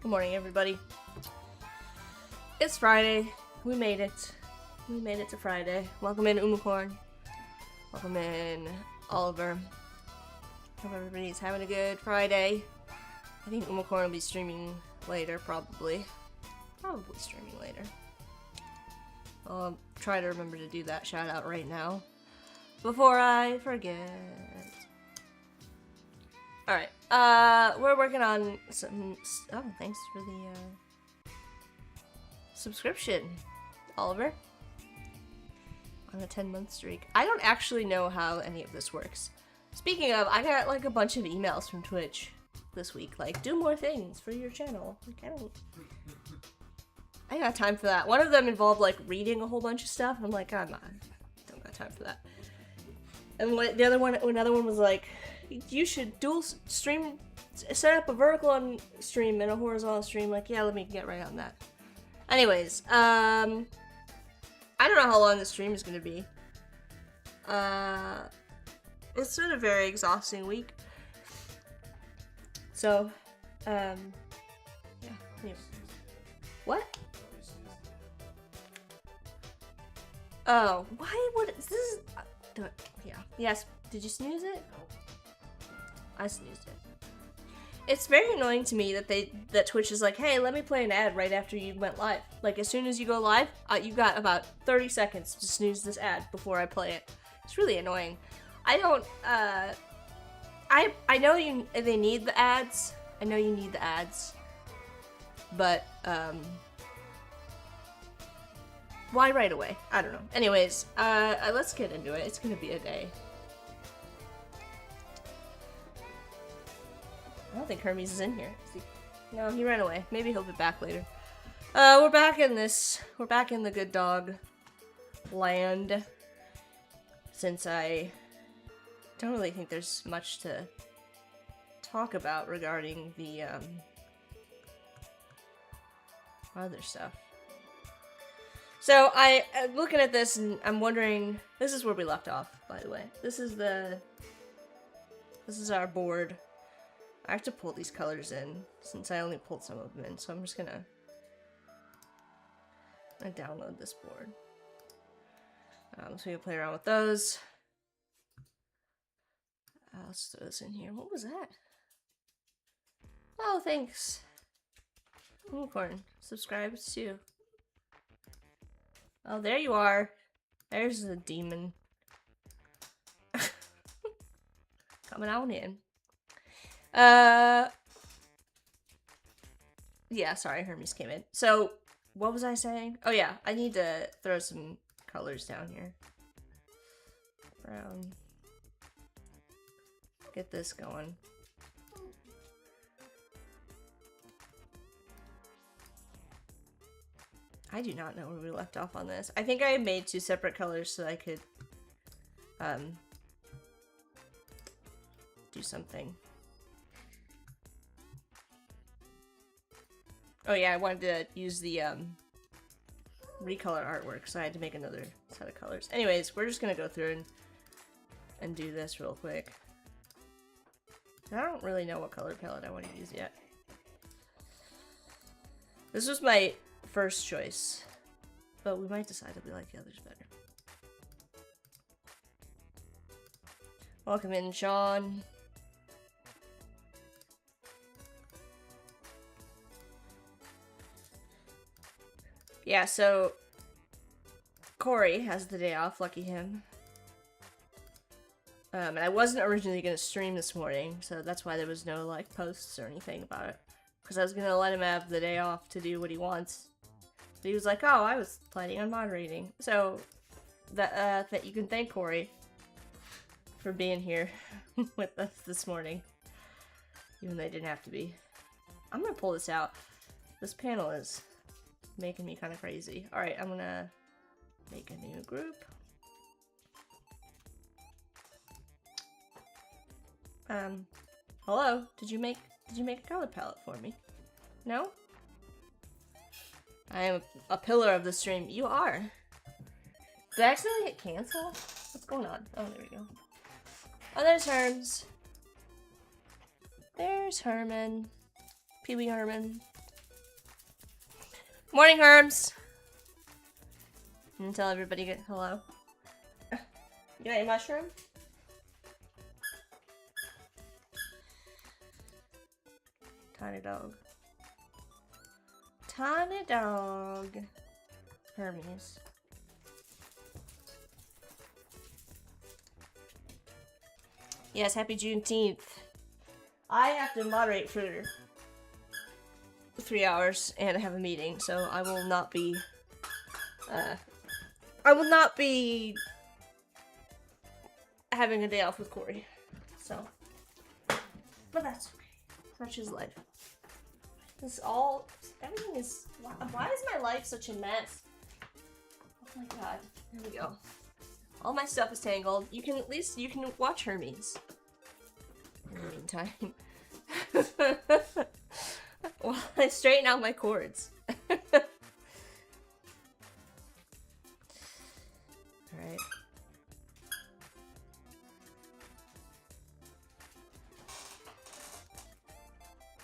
Good morning, everybody. It's Friday. We made it. We made it to Friday. Welcome in, Umacorn. Welcome in, Oliver. Hope everybody's having a good Friday. I think Umacorn will be streaming later, probably. Probably streaming later. I'll try to remember to do that shout out right now before I forget. Alright, we're working on some, oh, thanks for the, subscription, Oliver. On a 10-month streak. I don't actually know how any of this works. Speaking of, I got, like, a bunch of emails from Twitch this week, like, do more things for your channel. Like, I ain't got time for that. One of them involved, like, reading a whole bunch of stuff. I'm like, don't got time for that. And another one was like, you should dual stream, set up a vertical on stream and a horizontal stream. Like, yeah, let me get right on that. Anyways, I don't know how long the stream is going to be. It's been a very exhausting week. So, yeah, anyways. What? Oh, why would this is, yeah, yes, did you snooze it? I snoozed it. It's very annoying to me that Twitch is like, hey, let me play an ad right after you went live. Like, as soon as you go live, you got about 30 seconds to snooze this ad before I play it. It's really annoying. I don't, I know they need the ads. I know you need the ads. But, why right away? I don't know. Anyways, let's get into it. It's gonna be a day. I don't think Hermes is in here. No, he ran away. Maybe he'll be back later. We're back in the good dog land. Since I don't really think there's much to talk about regarding the, other stuff. So, I'm looking at this and I'm wondering, this is where we left off, by the way. This is our board. I have to pull these colors in, since I only pulled some of them in, so I'm just gonna download this board. So we can play around with those. Let's throw this in here. What was that? Oh, thanks. Unicorn. Subscribe too. Oh, there you are. There's the demon. Coming on in. Yeah, sorry, Hermes came in. So, what was I saying? Oh yeah, I need to throw some colors down here. Brown. Get this going. I do not know where we left off on this. I think I made two separate colors so I could, do something. Oh yeah, I wanted to use the, recolor artwork, so I had to make another set of colors. Anyways, we're just gonna go through and do this real quick. I don't really know what color palette I want to use yet. This was my first choice, but we might decide that we like the others better. Welcome in, Sean. Yeah, so Corey has the day off, lucky him. And I wasn't originally gonna stream this morning, so that's why there was no like posts or anything about it. Because I was gonna let him have the day off to do what he wants. But he was like, "Oh, I was planning on moderating." So that you can thank Corey for being here with us this morning, even though they didn't have to be. I'm gonna pull this out. This panel is making me kind of crazy. All right, I'm gonna make a new group. Hello? Did you make a color palette for me? No? I am a pillar of the stream. You are. Did I accidentally hit cancel? What's going on? Oh, there we go. Oh, there's Herms. There's Herman. Pee-wee Herman. Morning, Herms. And tell everybody hello. You got a mushroom? Tiny dog. Tiny dog. Hermes. Yes, happy Juneteenth. I have to moderate for 3 hours and I have a meeting, so I will not be having a day off with Corey. So, but that's okay. Such is life. Everything is, why is my life such a mess? Oh my god. There we go. All my stuff is tangled. You can watch Hermes. In the meantime. While I straighten out my cords. Alright.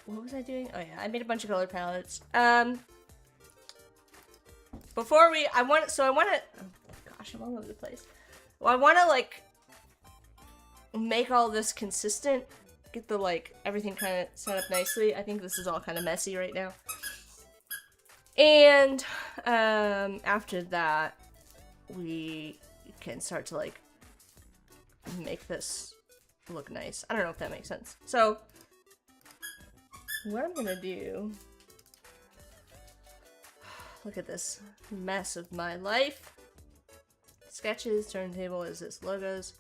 What was I doing? Oh yeah, I made a bunch of color palettes. Before I want to, oh gosh, I'm all over the place. Well, I want to like make all this consistent, get the like everything kind of set up nicely. I think this is all kind of messy right now. And after that, we can start to like make this look nice. I don't know if that makes sense. So what I'm gonna do, look at this mess of my life. Sketches, turntable is this, logos,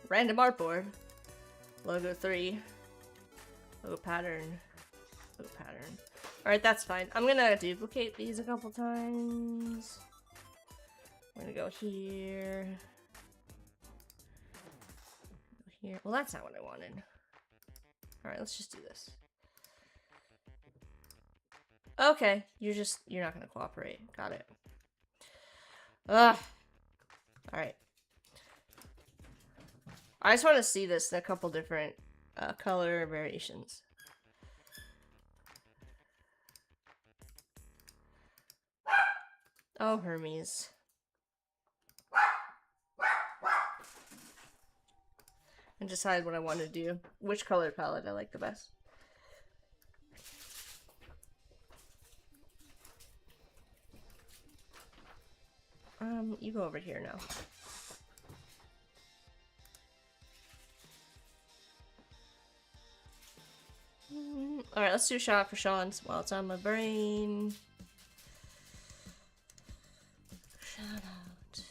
random artboard, logo 3, logo pattern. Alright, that's fine. I'm gonna duplicate these a couple times. I'm gonna go here. Here. Well, that's not what I wanted. Alright, let's just do this. Okay, you're not gonna cooperate. Got it. Ugh. Alright. I just want to see this in a couple different color variations. Oh, Hermes. And decide what I want to do. Which color palette I like the best. You go over here now. Alright, let's do a shot for Sean while it's on my brain. Shout out.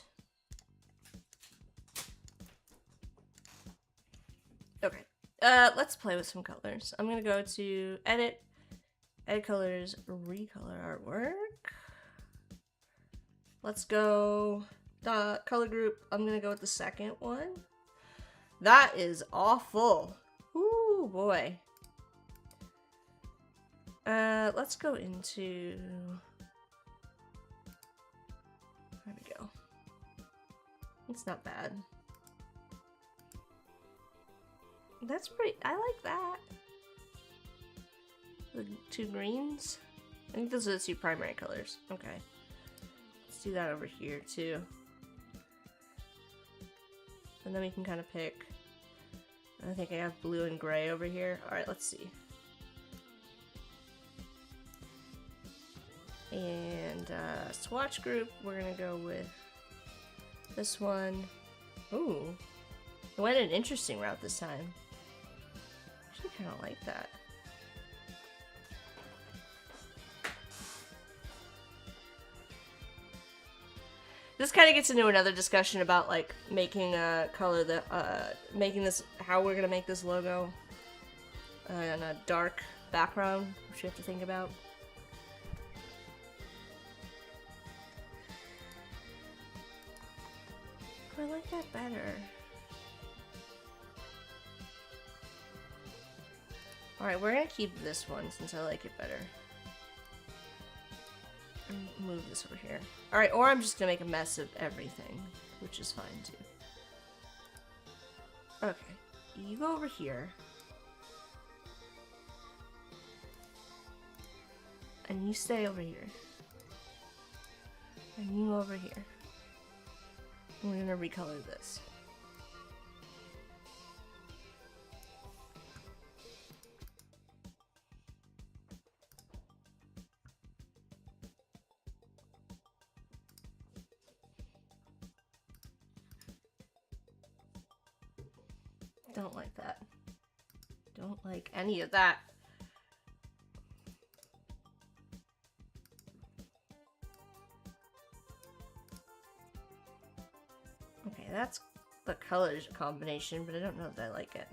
Okay. Let's play with some colors. I'm gonna go to edit colors, recolor artwork. Let's go color group. I'm gonna go with the second one. That is awful. Ooh boy. Let's go into, there we go. It's not bad. That's pretty, I like that. The two greens. I think those are the two primary colors. Okay. Let's do that over here too. And then we can kind of pick, I think I have blue and gray over here. Alright, let's see. And swatch group, we're gonna go with this one. Ooh, it went an interesting route this time. Actually, kind of like that. This kind of gets into another discussion about like making a color that making this, how we're gonna make this logo in a dark background, which you have to think about. I like that better. Alright, we're gonna keep this one since I like it better. And move this over here. Alright, or I'm just gonna make a mess of everything, which is fine too. Okay, you go over here. And you stay over here. And you over here. And we're gonna recolor this. Don't like that. Don't like any of that. Okay, that's the colors combination, but I don't know if I like it.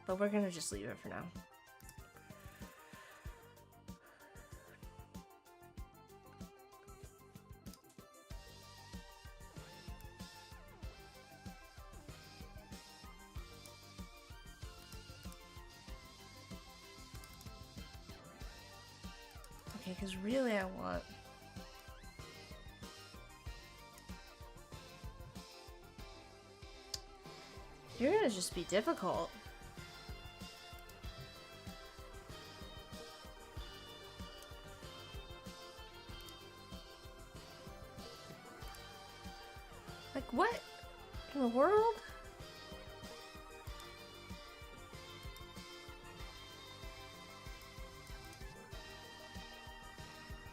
But we're gonna just leave it for now. Okay, because really I want... You're gonna just be difficult. Like, what in the world?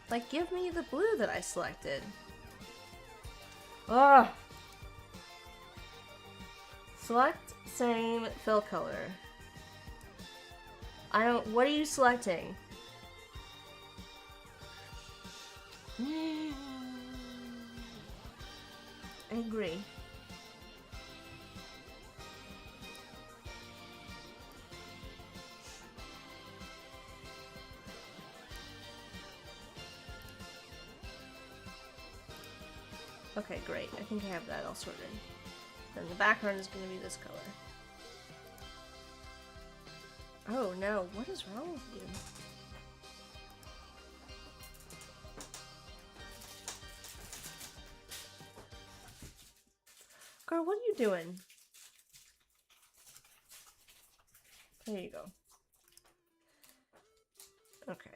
Like, give me the blue that I selected. Ugh. Select same fill color. I don't... What are you selecting? Angry. Okay, great. I think I have that all sorted. Then the background is going to be this color. Oh no, what is wrong with you? Girl, what are you doing? There you go. Okay.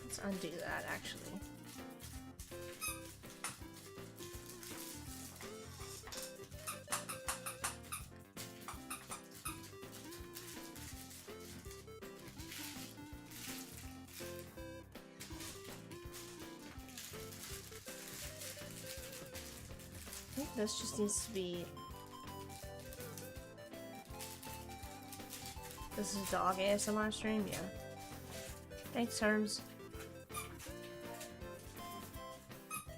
Let's undo that, actually. I think this just needs to be... This is dog ASMR stream? Yeah. Thanks, Terms.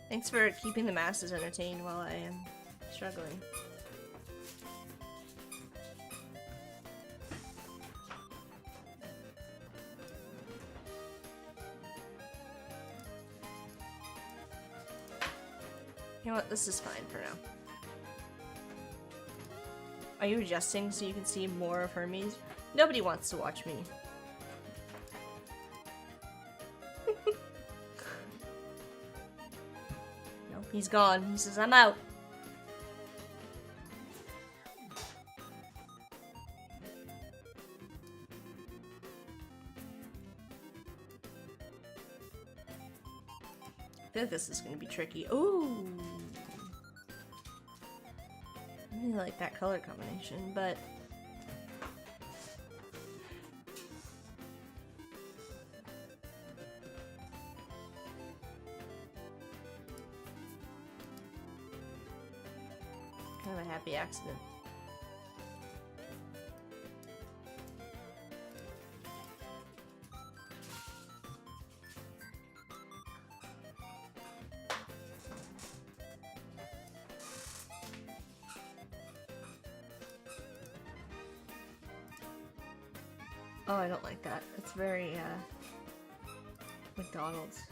Thanks for keeping the masses entertained while I am struggling. You know what? This is fine for now. Are you adjusting so you can see more of Hermes? Nobody wants to watch me. No, he's gone. He says, I'm out. I feel like this is gonna be tricky. Ooh! I really like that color combination, but... kind of a happy accident. Oh, I don't like that. It's very, McDonald's.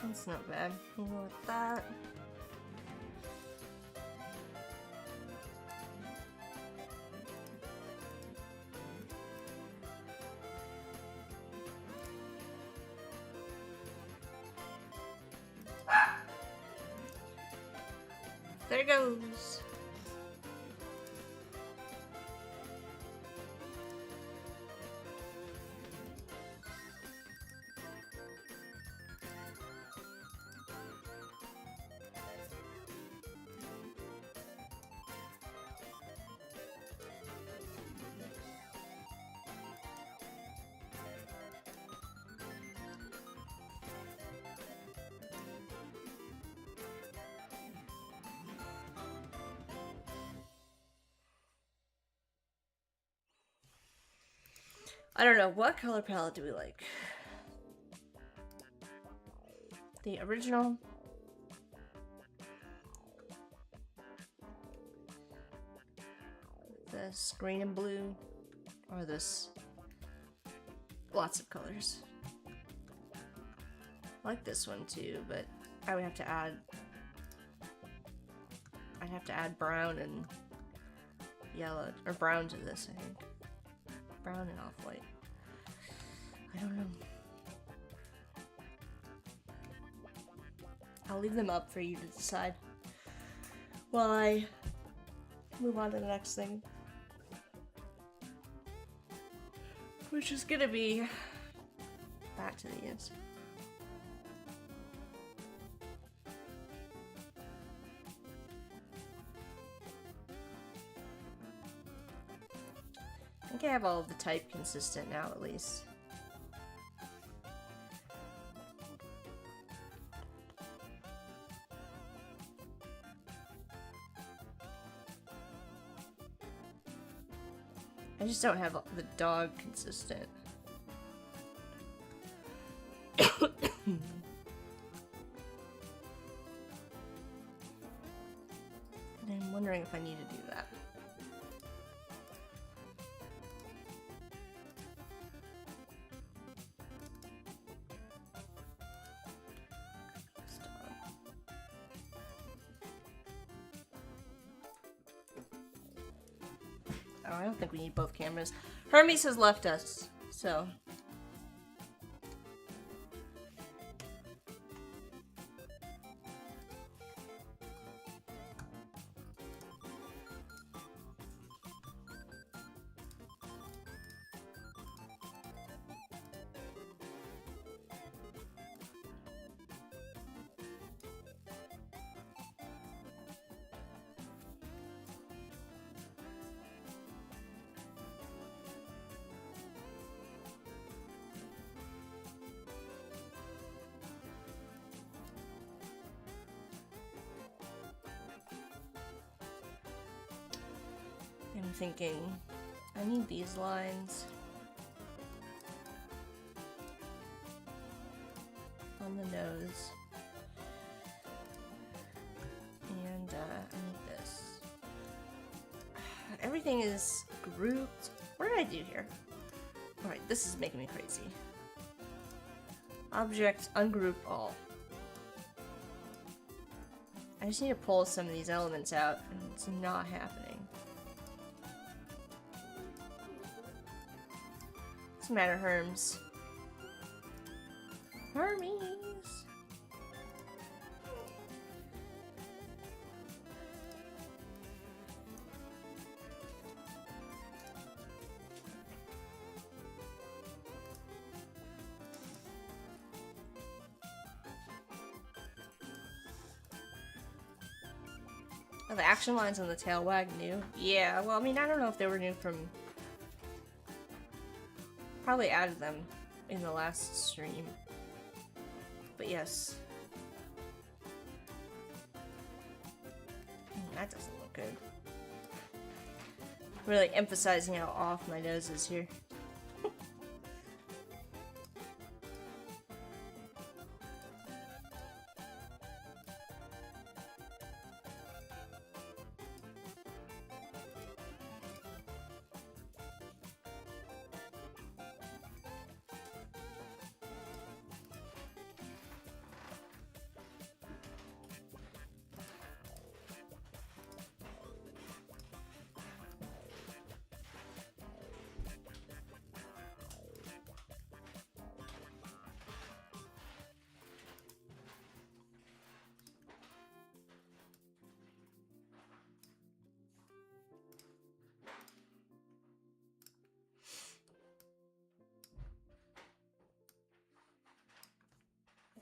That's not bad. We'll go with that. There it goes. I don't know, what color palette do we like? The original? This green and blue? Or this? Lots of colors. I like this one too, but I would have to add... I'd have to add brown and yellow, or brown to this, I think. Brown and off-white. I don't know. I'll leave them up for you to decide while I move on to the next thing, which is gonna be back to these. I think I have all of the type consistent now, at least. I just don't have the dog consistent. And I'm wondering if I need to do that. Oh, I don't think we need both cameras. Hermes has left us, so. I'm thinking, I need these lines on the nose, and I need this. Everything is grouped. What did I do here? Alright, this is making me crazy. Object, ungroup all. I just need to pull some of these elements out, and it's not happening. What's the matter, Hermes? Hermes! Oh, the action lines on the tail wag new? Yeah, well, I mean, I don't know if they were new from... Probably added them in the last stream. But yes. That doesn't look good. Really emphasizing how off my nose is here.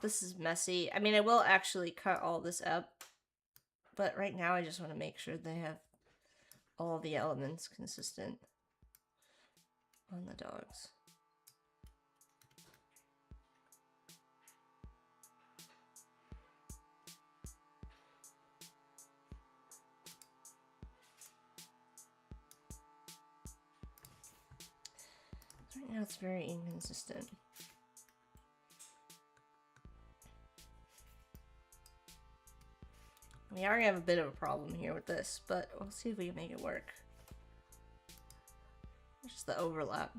This is messy. I mean, I will actually cut all this up, but right now I just want to make sure they have all the elements consistent on the dogs. Right now it's very inconsistent. We already have a bit of a problem here with this, but we'll see if we can make it work. Just the overlap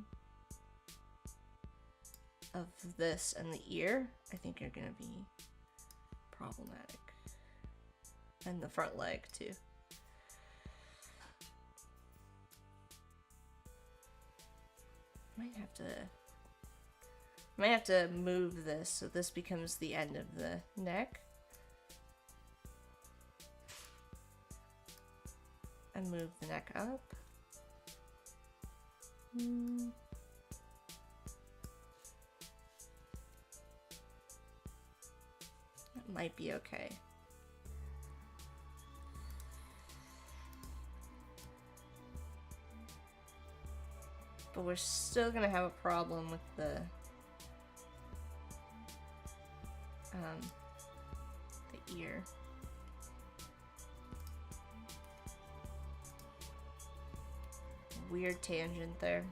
of this and the ear, I think, are gonna be problematic. And the front leg, too. Might have to move this so this becomes the end of the neck. And move the neck up. That might be okay. But we're still gonna have a problem with the ear. Weird tangent there.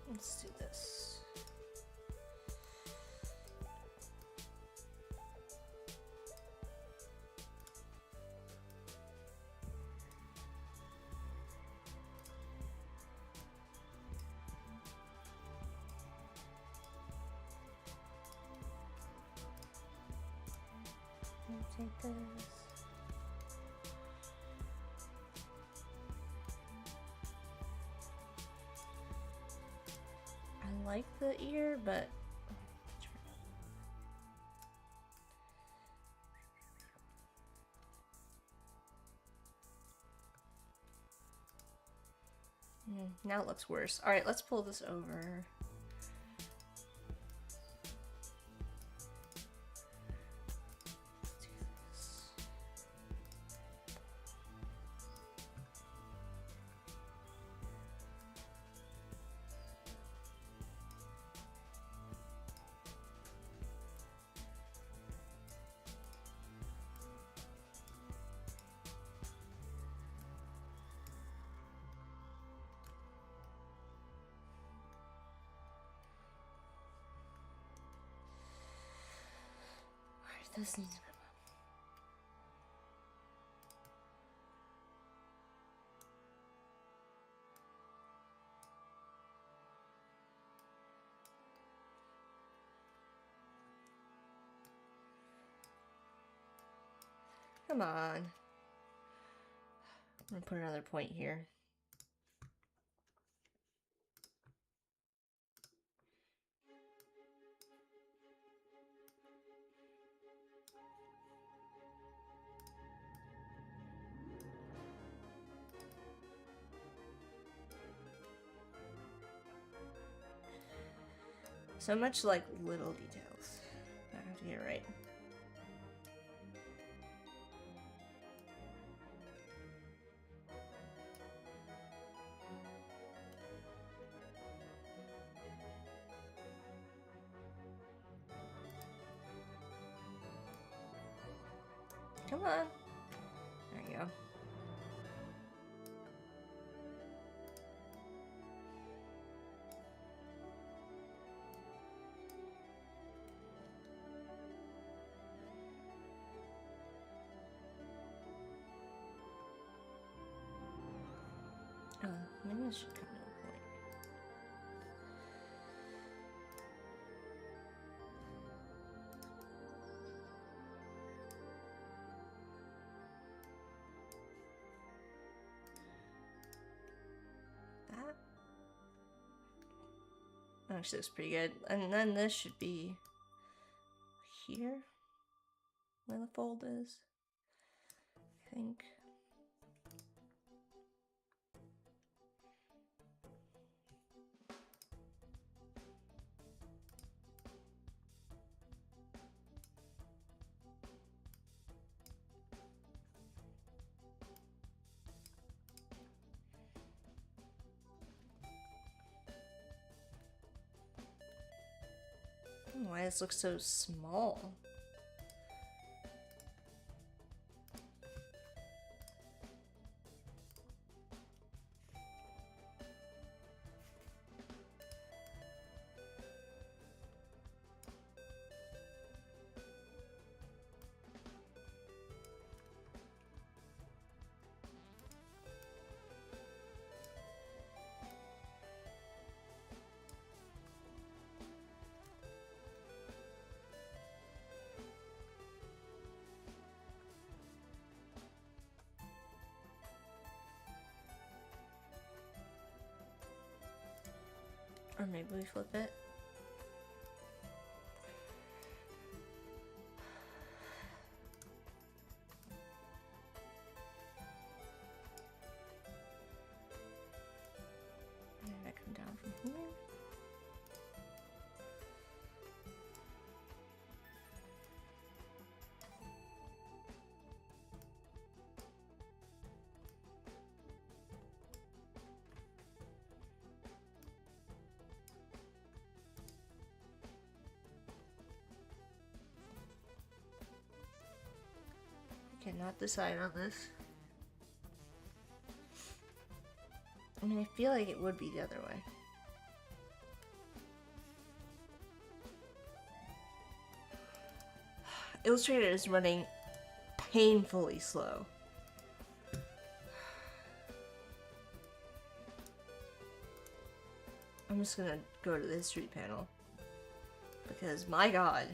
Let's do this. Take this. I like the ear, but now it looks worse. All right, let's pull this over. This needs to come up. Come on. I'm gonna put another point here. So much like little details. I have to get it right. Come on. There you go. Oh, maybe this should come to a point. That actually looks pretty good. And then this should be here, where the fold is, I think. I don't know why this looks so small. Or maybe we flip it. And I come down from here. Cannot decide on this. I mean, I feel like it would be the other way. Illustrator is running painfully slow. I'm just gonna go to the history panel. Because, my god.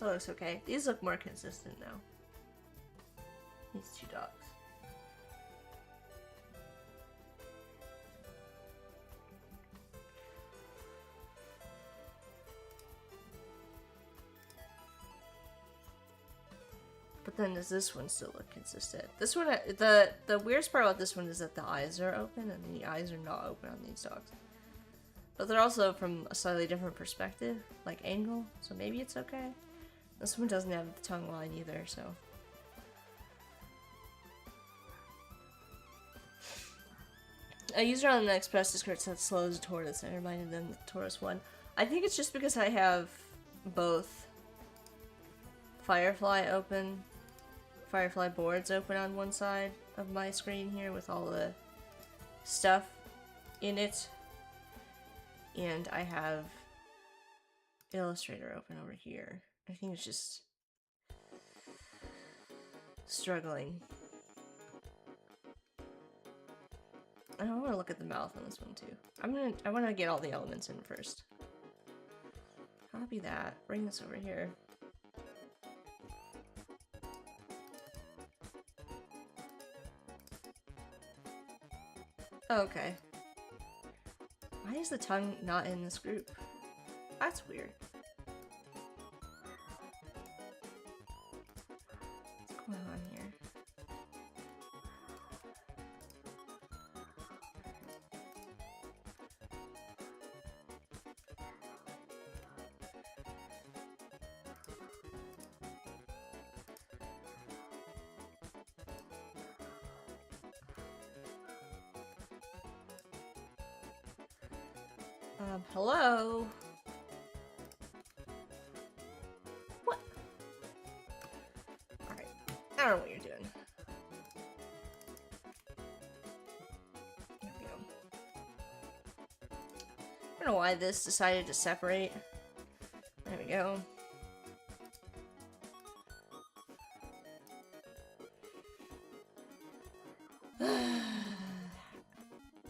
That looks okay. These look more consistent now. These two dogs. But then does this one still look consistent? This one, the weirdest part about this one is that the eyes are open and the eyes are not open on these dogs. But they're also from a slightly different perspective, like angle, so maybe it's okay. This one doesn't have the tongue line either, so. A user on the Express Discord said slow as a tortoise. I reminded them the tortoise one. I think it's just because I have both Firefly boards open on one side of my screen here with all the stuff in it. And I have Illustrator open over here. I think it's just struggling. I want to look at the mouth on this one too. I want to get all the elements in first. Copy that. Bring this over here. Okay. Why is the tongue not in this group? That's weird. What's going on here? Hello? What? Alright. I don't know what you're doing. There we go. I don't know why this decided to separate. There we go.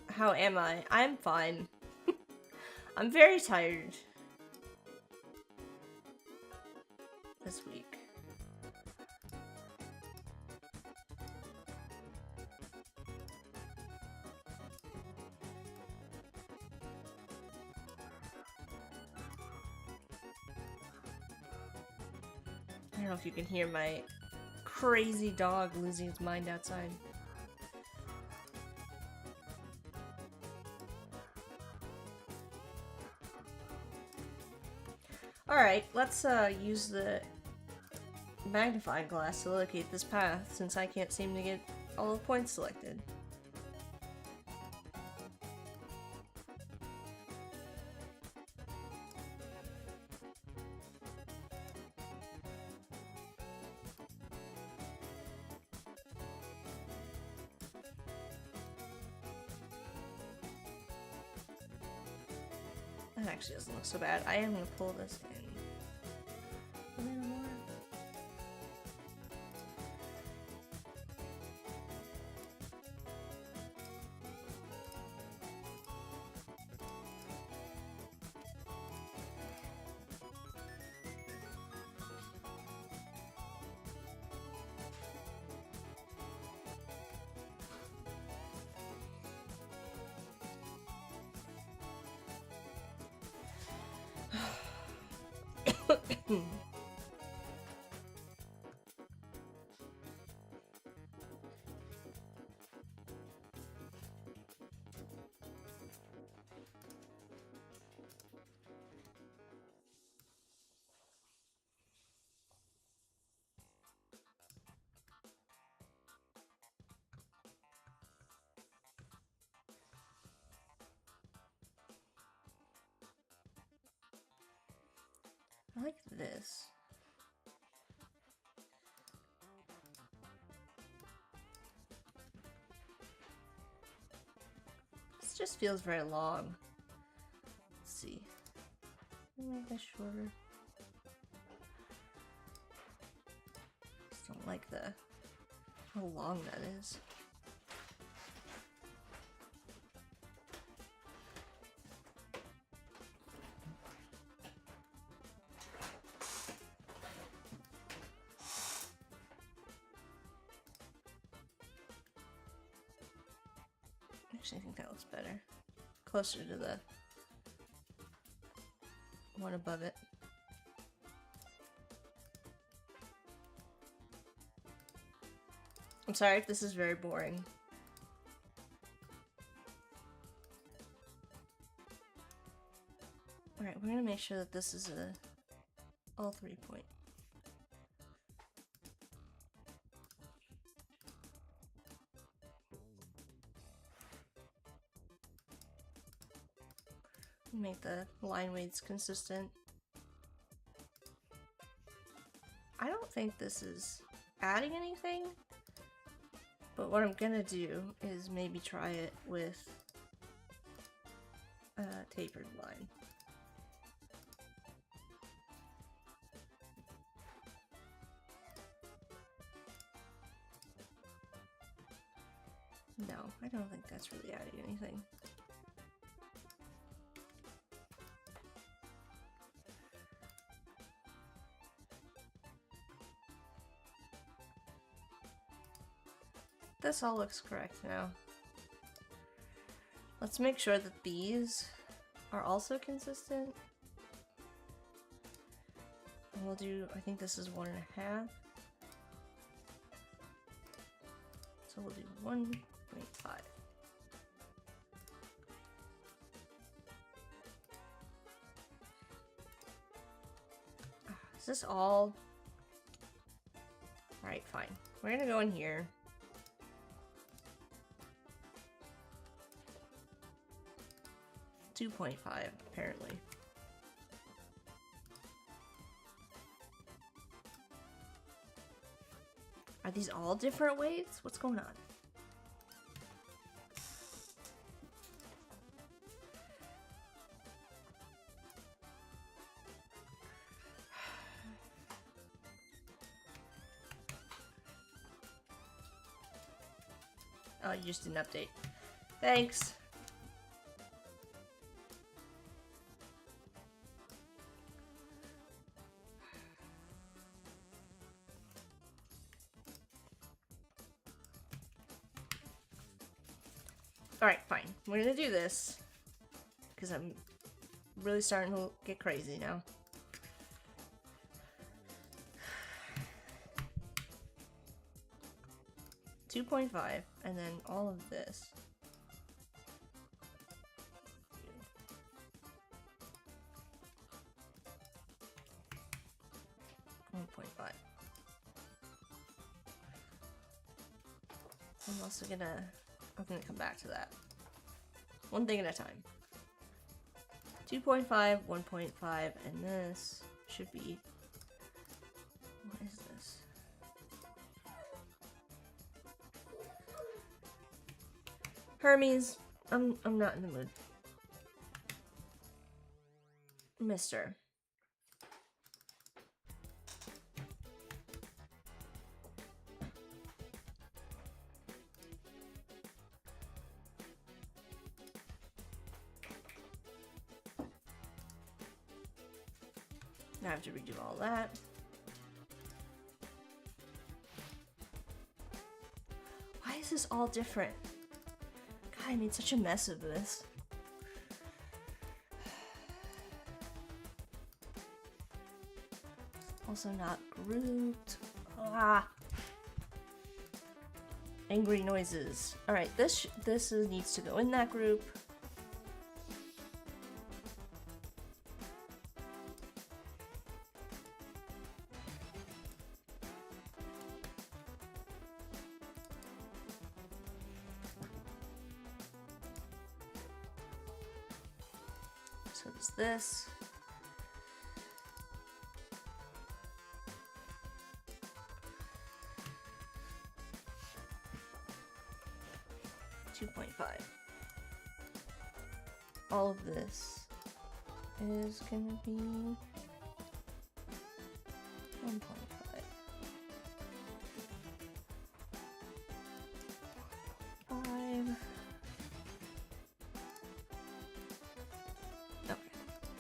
How am I? I'm fine. I'm very tired this week. I don't know if you can hear my crazy dog losing his mind outside. Alright, let's use the magnifying glass to locate this path, since I can't seem to get all the points selected. That actually doesn't look so bad. I am going to pull this in a little more. I like this. This just feels very long. Let's see. Make this shorter. Just don't like how long that is. Actually, I think that looks better. Closer to the one above it. I'm sorry if this is very boring. Alright, we're gonna make sure that this is all 3 point. Make the line weights consistent. I don't think this is adding anything, but what I'm gonna do is maybe try it with a tapered line. No, I don't think that's really adding anything. This all looks correct now. Let's make sure that these are also consistent. And we'll do, I think this is 1.5. So we'll do 1.5. Is this all? Alright, fine. We're gonna go in here. .5 apparently. Are these all different weights? What's going on? Oh, you just didn't update. Thanks. Alright, fine. We're gonna do this. Because I'm really starting to get crazy now. .5, and then all of this. 1.5. I'm also gonna come back to that. One thing at a time. 2.5, 1.5, and this should be, what is this? Hermes, I'm not in the mood. Mister. Now I have to redo all that. Why is this all different? God, I made such a mess of this. Also not grouped. Ah. Angry noises. All right, this needs to go in that group. So does this. .5. All of this is gonna be 1.5. Okay,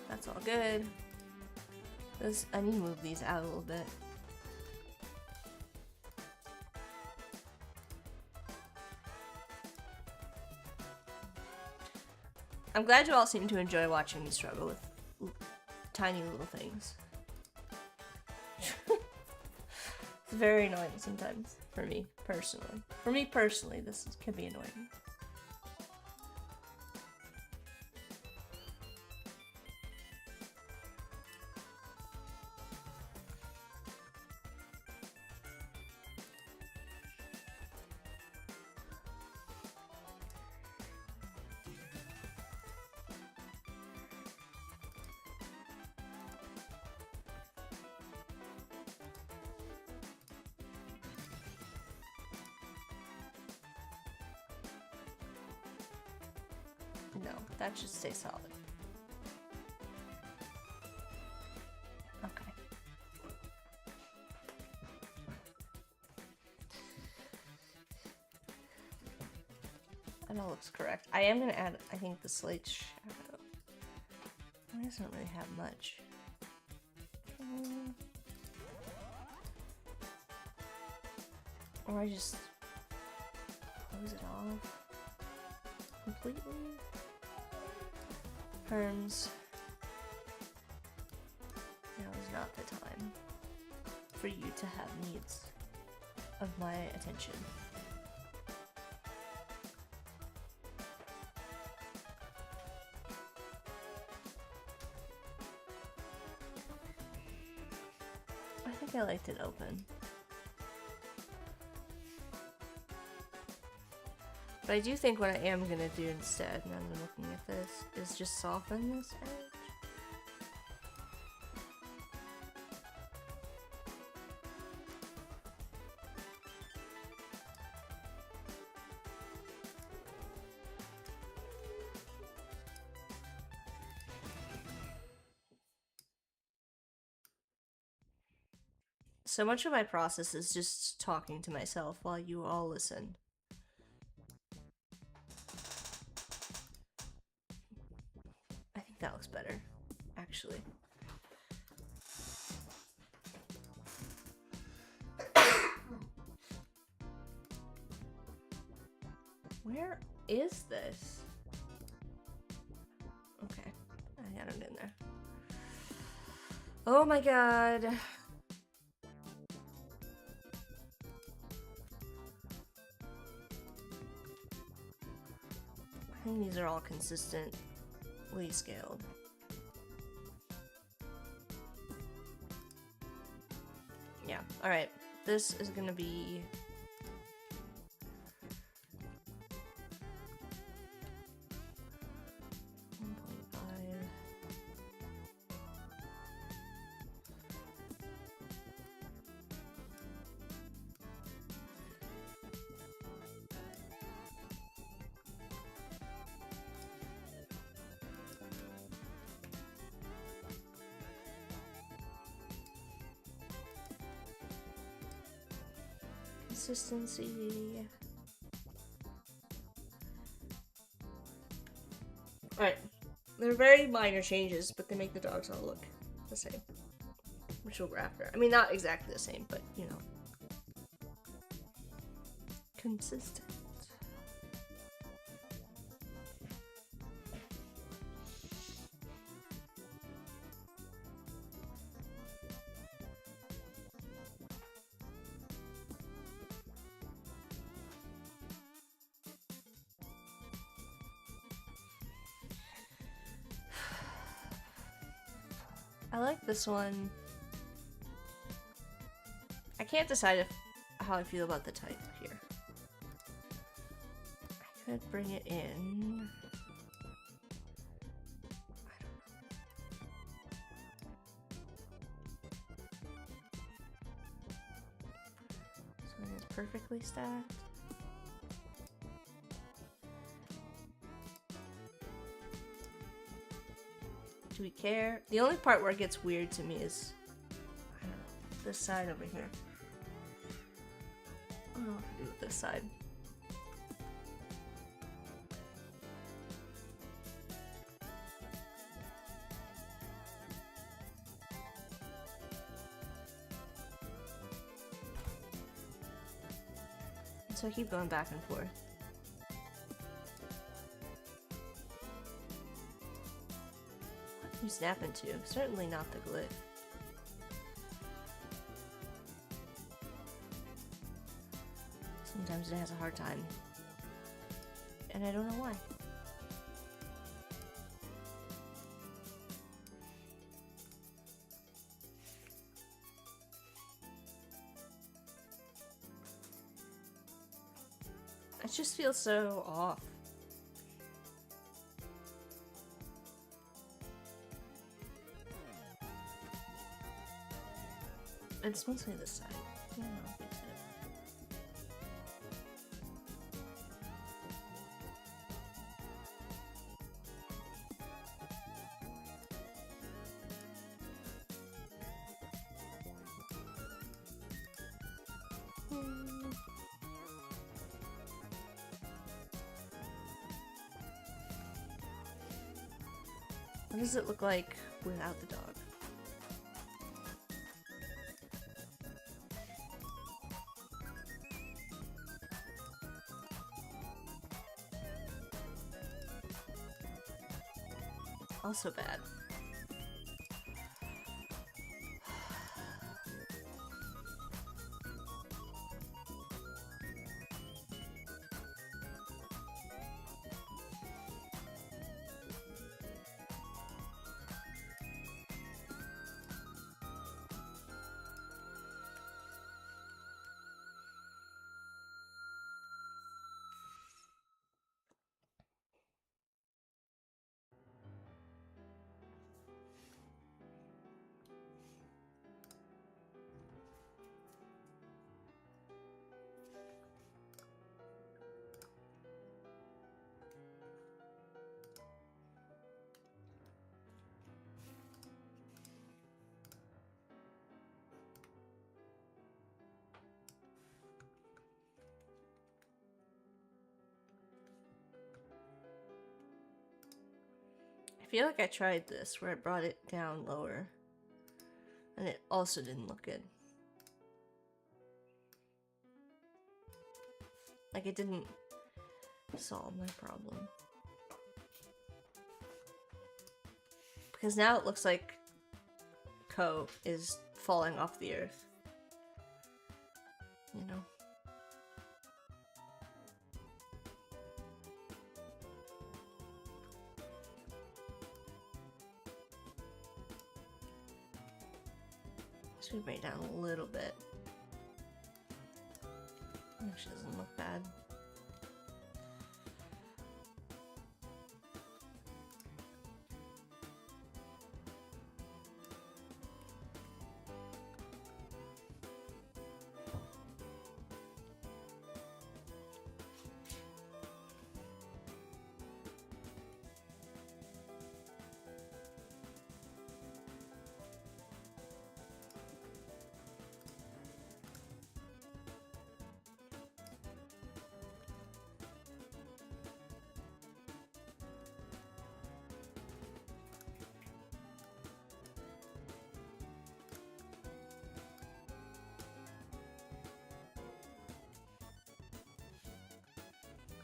that's all good. I need to move these out a little bit. I'm glad you all seem to enjoy watching me struggle with tiny little things. It's very annoying sometimes, for me personally. For me personally, this can be annoying. No, that should stay solid. Okay. That all looks correct. I am gonna add, I think, the slate shadow. It doesn't really have much. Or I just close it off completely. Herms. Now is not the time for you to have needs of my attention. I think I liked it open. But I do think what I am gonna do instead, now that I'm looking at this, is just soften this edge. So much of my process is just talking to myself while you all listen. I think that looks better, actually. Where is this? Okay, I got it in there. Oh my god. I think these are all consistently scaled. Yeah, alright. This is gonna be... Consistency. Alright. They're very minor changes, but they make the dogs all look the same. Which we'll go after. I mean, not exactly the same, but, you know. Consistent. I like this one. I can't decide how I feel about the type here. I could bring it in. This one is perfectly stacked. Do we care? The only part where it gets weird to me is, I don't know, this side over here. I don't know what to do with this side. And so I keep going back and forth. You snap into? Certainly not the glyph. Sometimes it has a hard time. And I don't know why. It just feels so off. It's mostly this side. I don't know, fix it. does it look like without the dog? Also bad. I feel like I tried this where I brought it down lower and it also didn't look good. Like it didn't solve my problem. Because now it looks like Ko is falling off the earth. You know? Should bring it down a little bit. Actually doesn't look bad.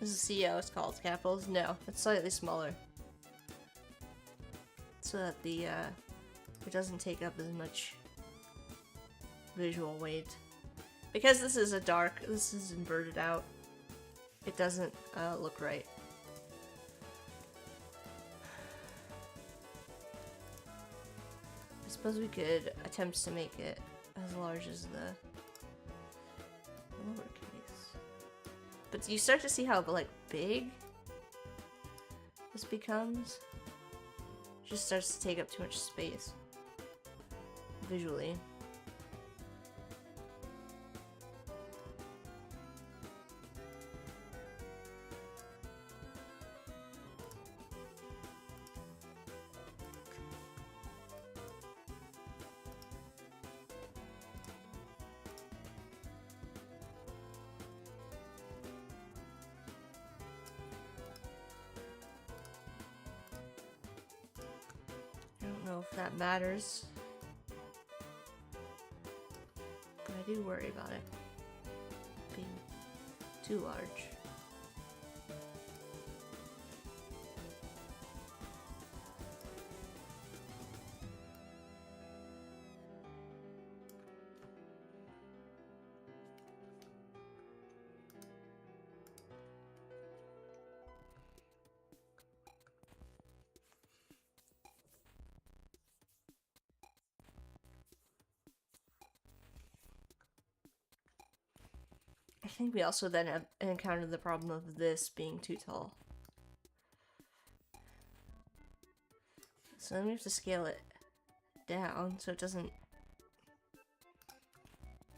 This is CEO, it's called capitals. No, it's slightly smaller. So that the it doesn't take up as much visual weight. Because this is a dark, this is inverted out, it doesn't look right. I suppose we could attempt to make it as large as the lowercase. But you start to see how, like, big this becomes. It just starts to take up too much space visually. If that matters, but I do worry about it being too large. I think we also then have encountered the problem of this being too tall. So then we have to scale it down so it doesn't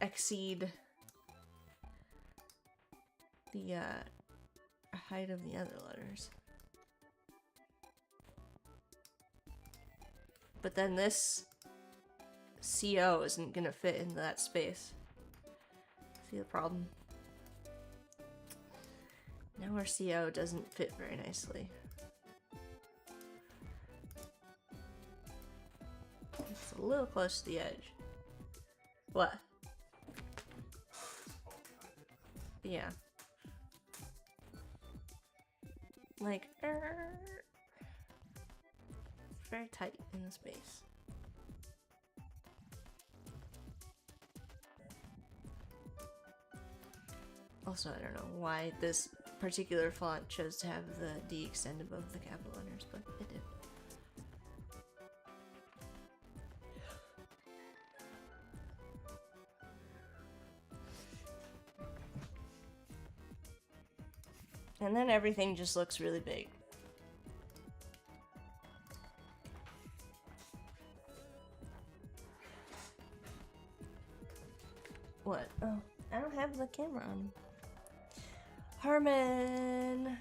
exceed the height of the other letters. But then this CO isn't gonna fit into that space. See the problem? Now our CO doesn't fit very nicely. a little close to the edge. What? Yeah. Like, very tight in the space. Also, I don't know why this particular font chose to have the D extend above the capital letters, but it did. And then everything just looks really big. What? Oh, I don't have the camera on. Herman!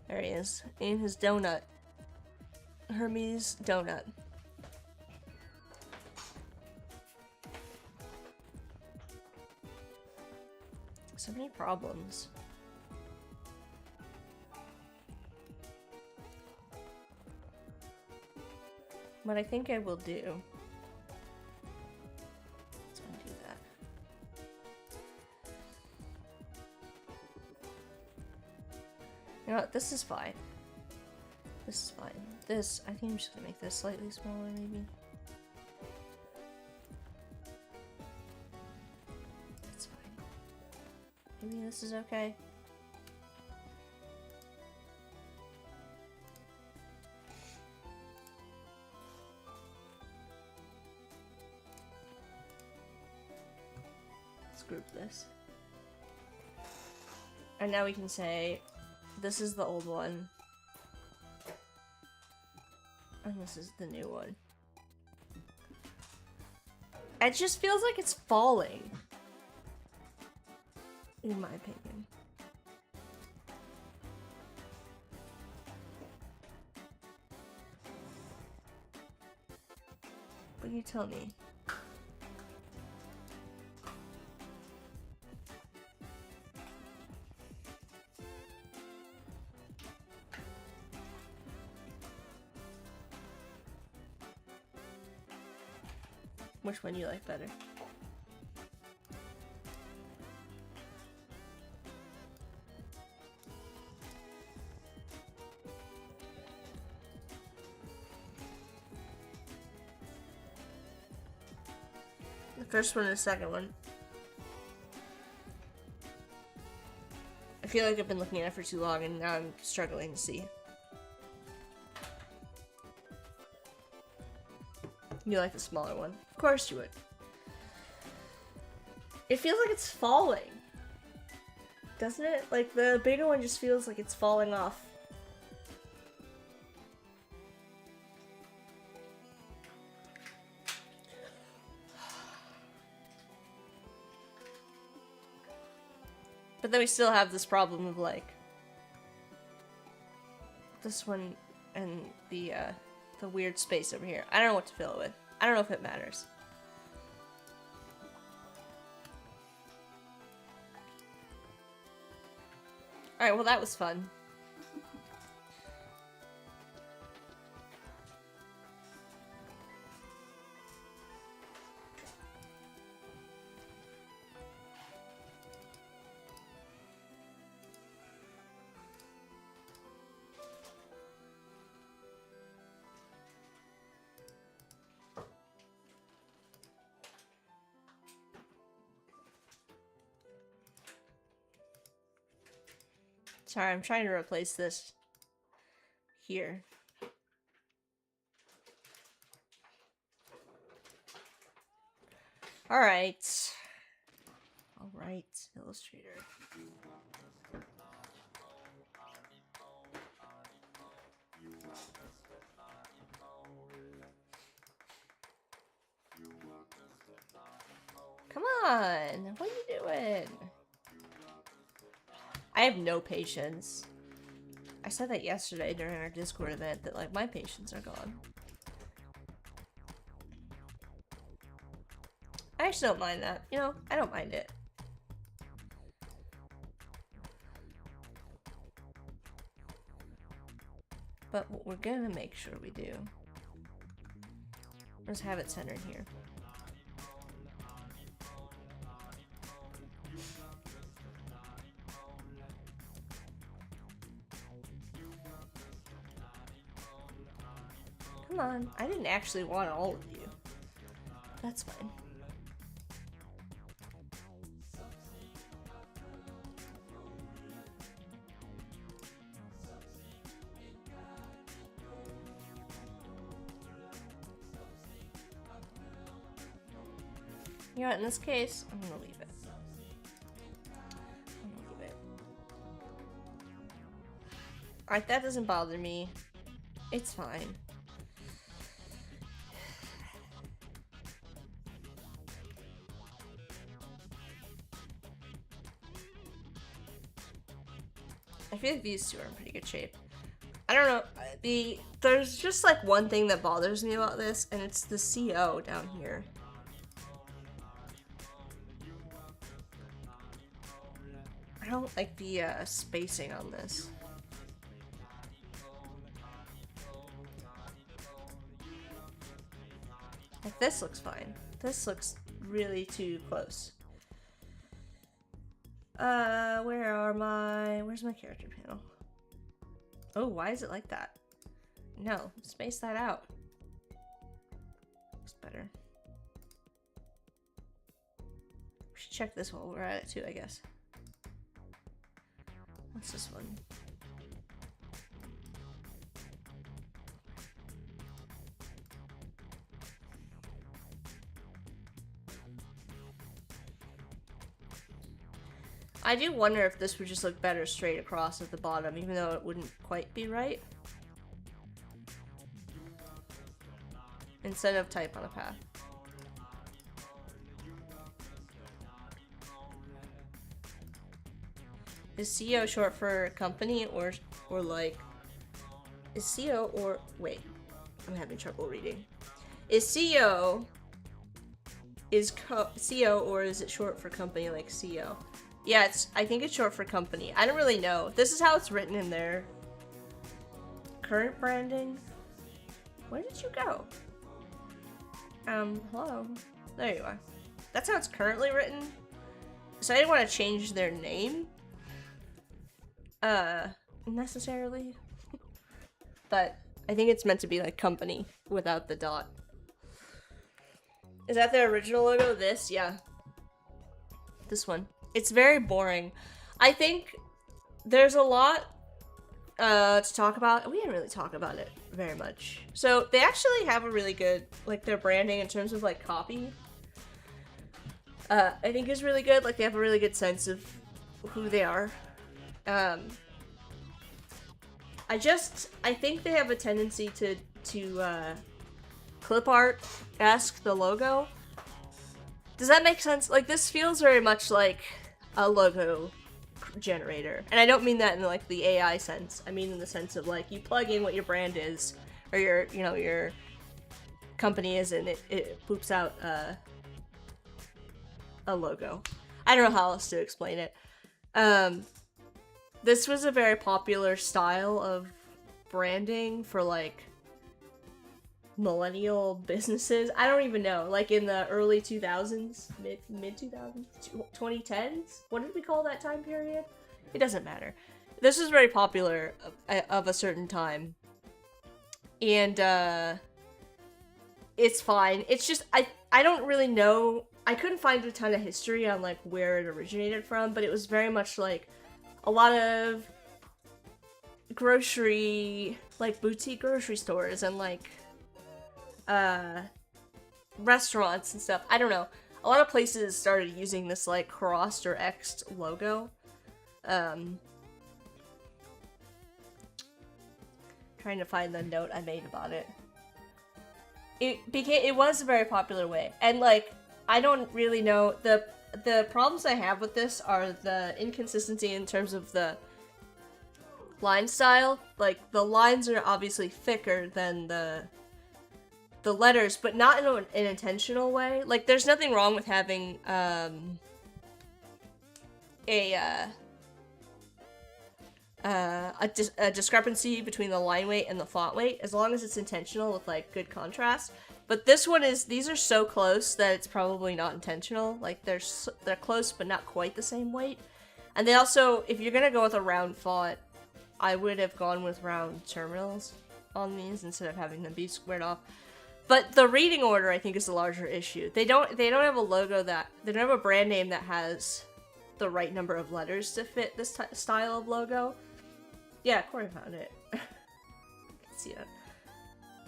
There he is, in his donut. Hermes donut. So many problems. What I think I will do. Let's undo that. You know what? This is fine. This is fine. This, I think I'm just gonna make this slightly smaller, maybe. That's fine. Maybe this is okay. Let's group this. And now we can say, this is the old one. And this is the new one. It just feels like it's falling. In my opinion. But you tell me. Which one you like better? The first one and the second one. I feel like I've been looking at it for too long and now I'm struggling to see. You like the smaller one. Of course you would. It feels like it's falling. Doesn't it? Like, the bigger one just feels like it's falling off. But then we still have this problem of, like, this one and the weird space over here. I don't know what to fill it with. I don't know if it matters. Alright, well that was fun. Sorry, I'm trying to replace this here. Alright. Alright, Illustrator. Come on! What are you doing? I have no patience. I said that yesterday during our Discord event that, like, my patience are gone. I actually don't mind that. You know, I don't mind it. But what we're gonna make sure we do Let's have it centered here. Come on, I didn't actually want all of you. That's fine. You know what, in this case, I'm gonna leave it. I'm gonna leave it. Alright, that doesn't bother me. It's fine. I feel like these two are in pretty good shape. I don't know, there's just like one thing that bothers me about this, and it's the CO down here. I don't like the spacing on this. Like, this looks fine. This looks really too close. Where's my character panel? Oh, why is it like that? No, space that out. Looks better. We should check this while we're at it too, I guess. What's this one? I do wonder if this would just look better straight across at the bottom, even though it wouldn't quite be right. Instead of type on a path. Is CO short for company or like... Is CO or... Wait. I'm having trouble reading. Is CO... CO or is it short for company like CO? Yeah, I think it's short for company. I don't really know. This is how it's written in their current branding. Where did you go? Hello? There you are. That's how it's currently written. So I didn't want to change their name. Necessarily. But I think it's meant to be like company without the dot. Is that their original logo? This? Yeah. This one. It's very boring. I think there's a lot to talk about. We didn't really talk about it very much. So they actually have a really good, like, their branding in terms of like copy. I think is really good. Like, they have a really good sense of who they are. I think they have a tendency to clip art-esque the logo. Does that make sense? Like, this feels very much like a logo generator. And I don't mean that in, like, the AI sense. I mean in the sense of, like, you plug in what your brand is, or your, you know, your company is, and it poops out a logo. I don't know how else to explain it. This was a very popular style of branding for, like, millennial businesses. I don't even know. Like in the early 2000s, mid 2000s, 2010s. What did we call that time period? It doesn't matter. This was very popular of a certain time, and it's fine. It's just I don't really know. I couldn't find a ton of history on like where it originated from, but it was very much like a lot of grocery, like boutique grocery stores and like restaurants and stuff. I don't know. A lot of places started using this like crossed or X'd logo. Trying to find the note I made about it. It was a very popular way, and like I don't really know the problems I have with this are the inconsistency in terms of the line style. Like the lines are obviously thicker than the letters, but not in an intentional way. Like there's nothing wrong with having a discrepancy between the line weight and the font weight, as long as it's intentional with like good contrast. But this one is, these are so close that it's probably not intentional. Like, they're close, but not quite the same weight. And they also, if you're gonna go with a round font, I would have gone with round terminals on these instead of having them be squared off. But the reading order, I think, is the larger issue. They don't have a logo they don't have a brand name that has the right number of letters to fit this style of logo. Yeah, Corey found it. You can see it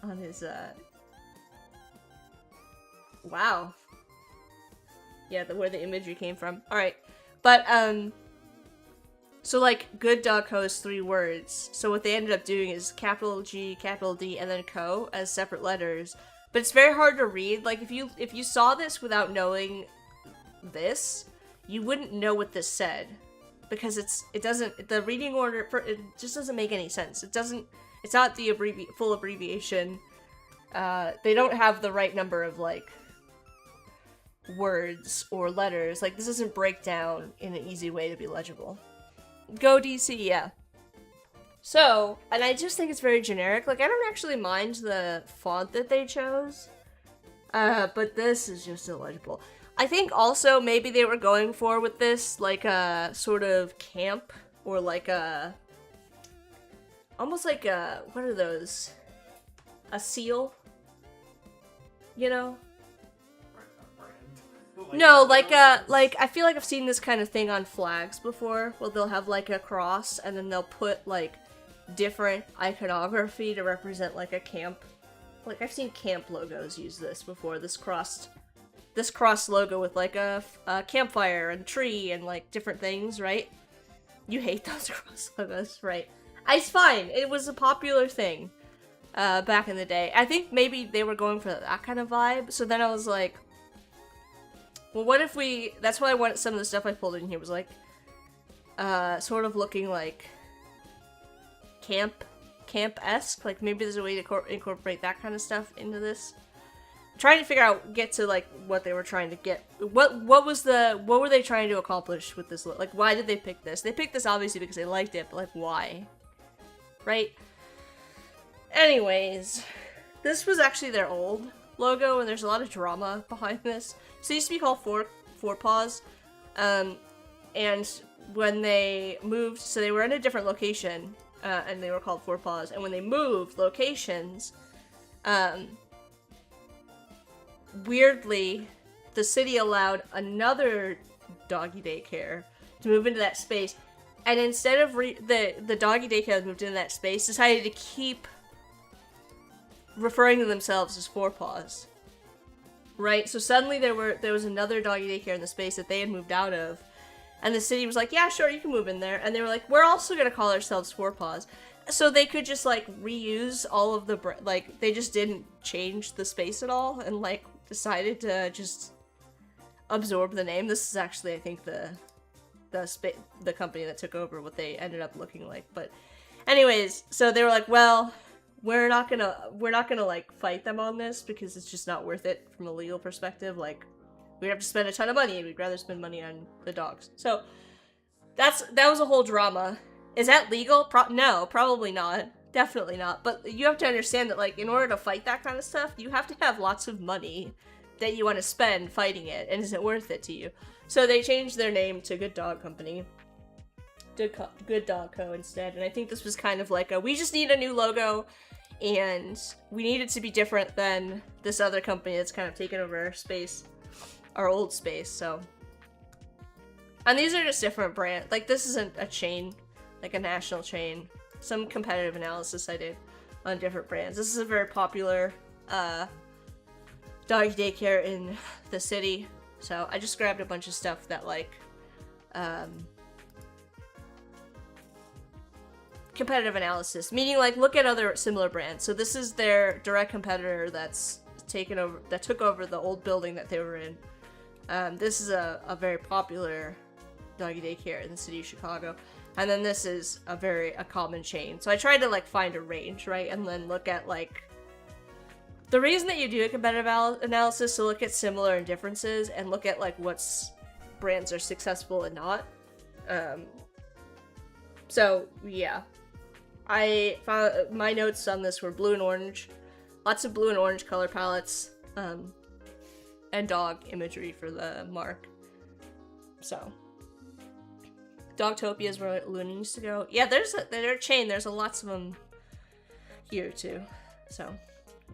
on his, wow. Yeah, where the imagery came from. Alright. But, so, like, Good Dog Co. is 3 words. So what they ended up doing is capital G, capital D, and then Co. as separate letters. But it's very hard to read. Like, if you saw this without knowing this, you wouldn't know what this said. Because the reading order, it just doesn't make any sense. It's not the full abbreviation. They don't have the right number of, like, words or letters. Like, this doesn't break down in an easy way to be legible. Go DC, yeah. So, and I just think it's very generic. Like, I don't actually mind the font that they chose. But this is just illegible. I think also maybe they were going for with this, like, a sort of camp, or like a, almost like a, what are those? A seal? You know? No, like, I feel like I've seen this kind of thing on flags before, where they'll have, like, a cross, and then they'll put, like, different iconography to represent, like, a camp. Like, I've seen camp logos use this before, this cross logo with, like, a campfire and tree and, like, different things, right? You hate those cross logos, right? It's fine, it was a popular thing, back in the day. I think maybe they were going for that kind of vibe, so then I was like, well, what if that's why I wanted some of the stuff I pulled in here was, like, sort of looking like camp-esque, like, maybe there's a way to incorporate that kind of stuff into this. Trying to figure out, get to, like, what they were trying to get. What were they trying to accomplish with this? Like, why did they pick this? They picked this obviously because they liked it, but, like, why? Right? Anyways, this was actually their old logo, and there's a lot of drama behind this. So it used to be called Four Paws, and when they moved, so they were in a different location, and they were called Four Paws, and when they moved locations, weirdly, the city allowed another doggy daycare to move into that space, and instead of the doggy daycare that moved into that space decided to keep referring to themselves as Four Paws. Right? So suddenly there was another doggy daycare in the space that they had moved out of, and the city was like, yeah, sure, you can move in there, and they were like, we're also gonna call ourselves Four Paws. So they could just, like, reuse all of the, like, they just didn't change the space at all, and, like, decided to just absorb the name. This is actually, I think, the company that took over what they ended up looking like. But anyways, so they were like, well, we're not gonna like fight them on this because it's just not worth it from a legal perspective. Like, we'd have to spend a ton of money, and we'd rather spend money on the dogs. So that was a whole drama. Is that legal? No, probably not. Definitely not. But you have to understand that, like, in order to fight that kind of stuff, you have to have lots of money that you want to spend fighting it, and is it worth it to you? So they changed their name to Good Dog Company. Good Dog Co. instead, and I think this was kind of like we just need a new logo, and we need it to be different than this other company that's kind of taken over our space, our old space, so. And these are just different brands. Like, this isn't a chain, like a national chain. Some competitive analysis I did on different brands. This is a very popular doggy daycare in the city, so I just grabbed a bunch of stuff that, like, competitive analysis, meaning, like, look at other similar brands. So this is their direct competitor that took over the old building that they were in. This is a very popular doggy daycare in the city of Chicago. And then this is a common chain. So I tried to, like, find a range, right? And then look at, like, the reason that you do a competitive analysis to look at similar and differences and look at, like, what's brands are successful and not. So, yeah. I found my notes on this were blue and orange. Lots of blue and orange color palettes, and dog imagery for the mark. So, Dogtopia is where Luna used to go. Yeah, they're a chain. There's lots of them here too. So,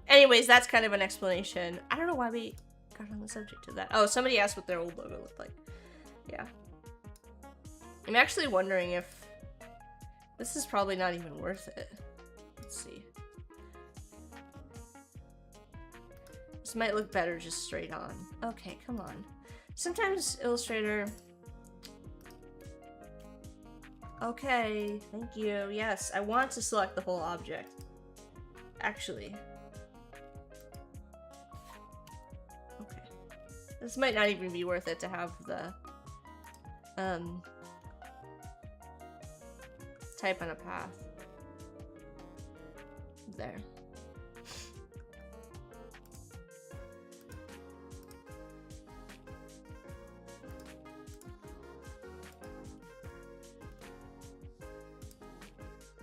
anyways, that's kind of an explanation. I don't know why we got on the subject of that. Oh, somebody asked what their old logo looked like. Yeah. I'm actually wondering if this is probably not even worth it. Let's see. This might look better just straight on. Okay, come on. Sometimes Illustrator... Okay, thank you. Yes, I want to select the whole object. Actually. Okay. This might not even be worth it to have the, type on a path. There.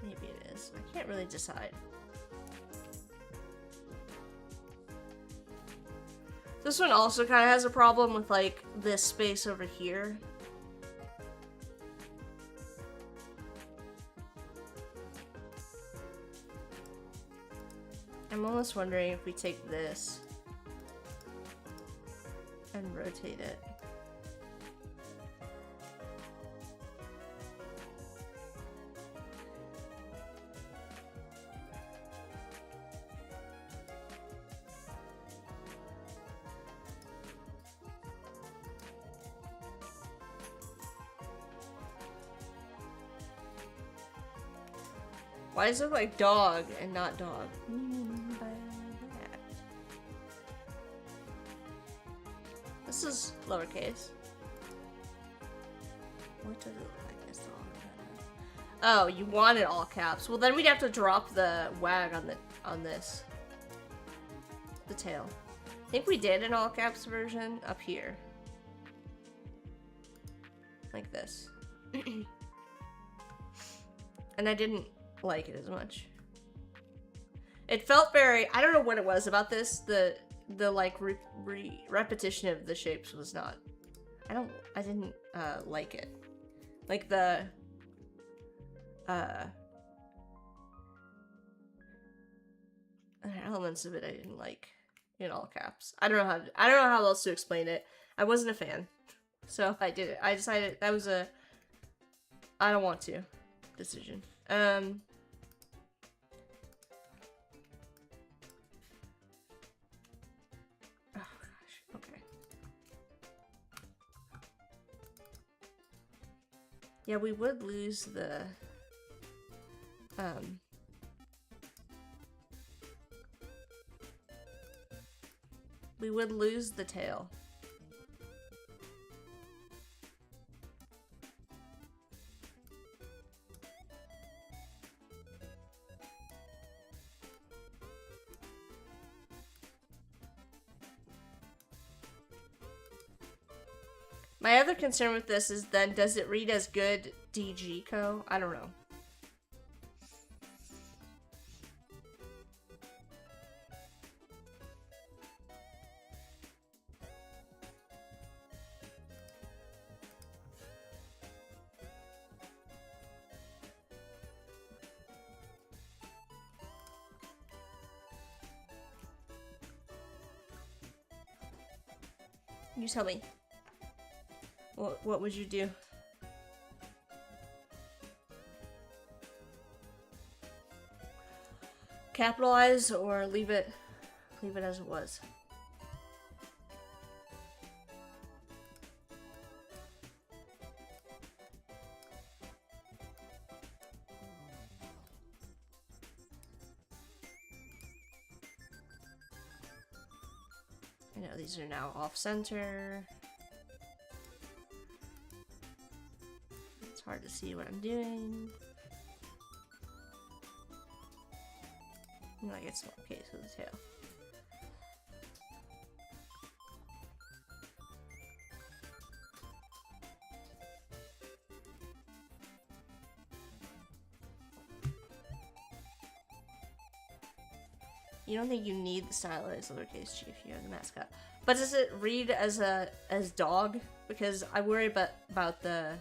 Maybe it is. I can't really decide. This one also kind of has a problem with, like, this space over here. I'm almost wondering if we take this and rotate it. Why does it look like dog and not dog? What do you mean by that? This is lowercase. What does it look like? It's all. Oh, you want it all caps. Well, then we'd have to drop the wag on this. The tail. I think we did an all caps version up here. Like this. And I didn't like it as much. It felt very, I don't know what it was about this, the like repetition of the shapes was not, I didn't like it. Like the elements of it I didn't like in all caps. I don't know how else to explain it. I wasn't a fan. So I did it. I decided that was a I don't want to decision. Yeah, we would lose the, we would lose the tail. My other concern with this is then, does it read as good DG Co? I don't know. You tell me. What would you do? Capitalize or leave it as it was? I know these are now off center. Hard to see what I'm doing. No, I guess okay, so the tail. you don't think you need the stylized lowercase g if you have the mascot. But does it read as dog? Because I worry about the...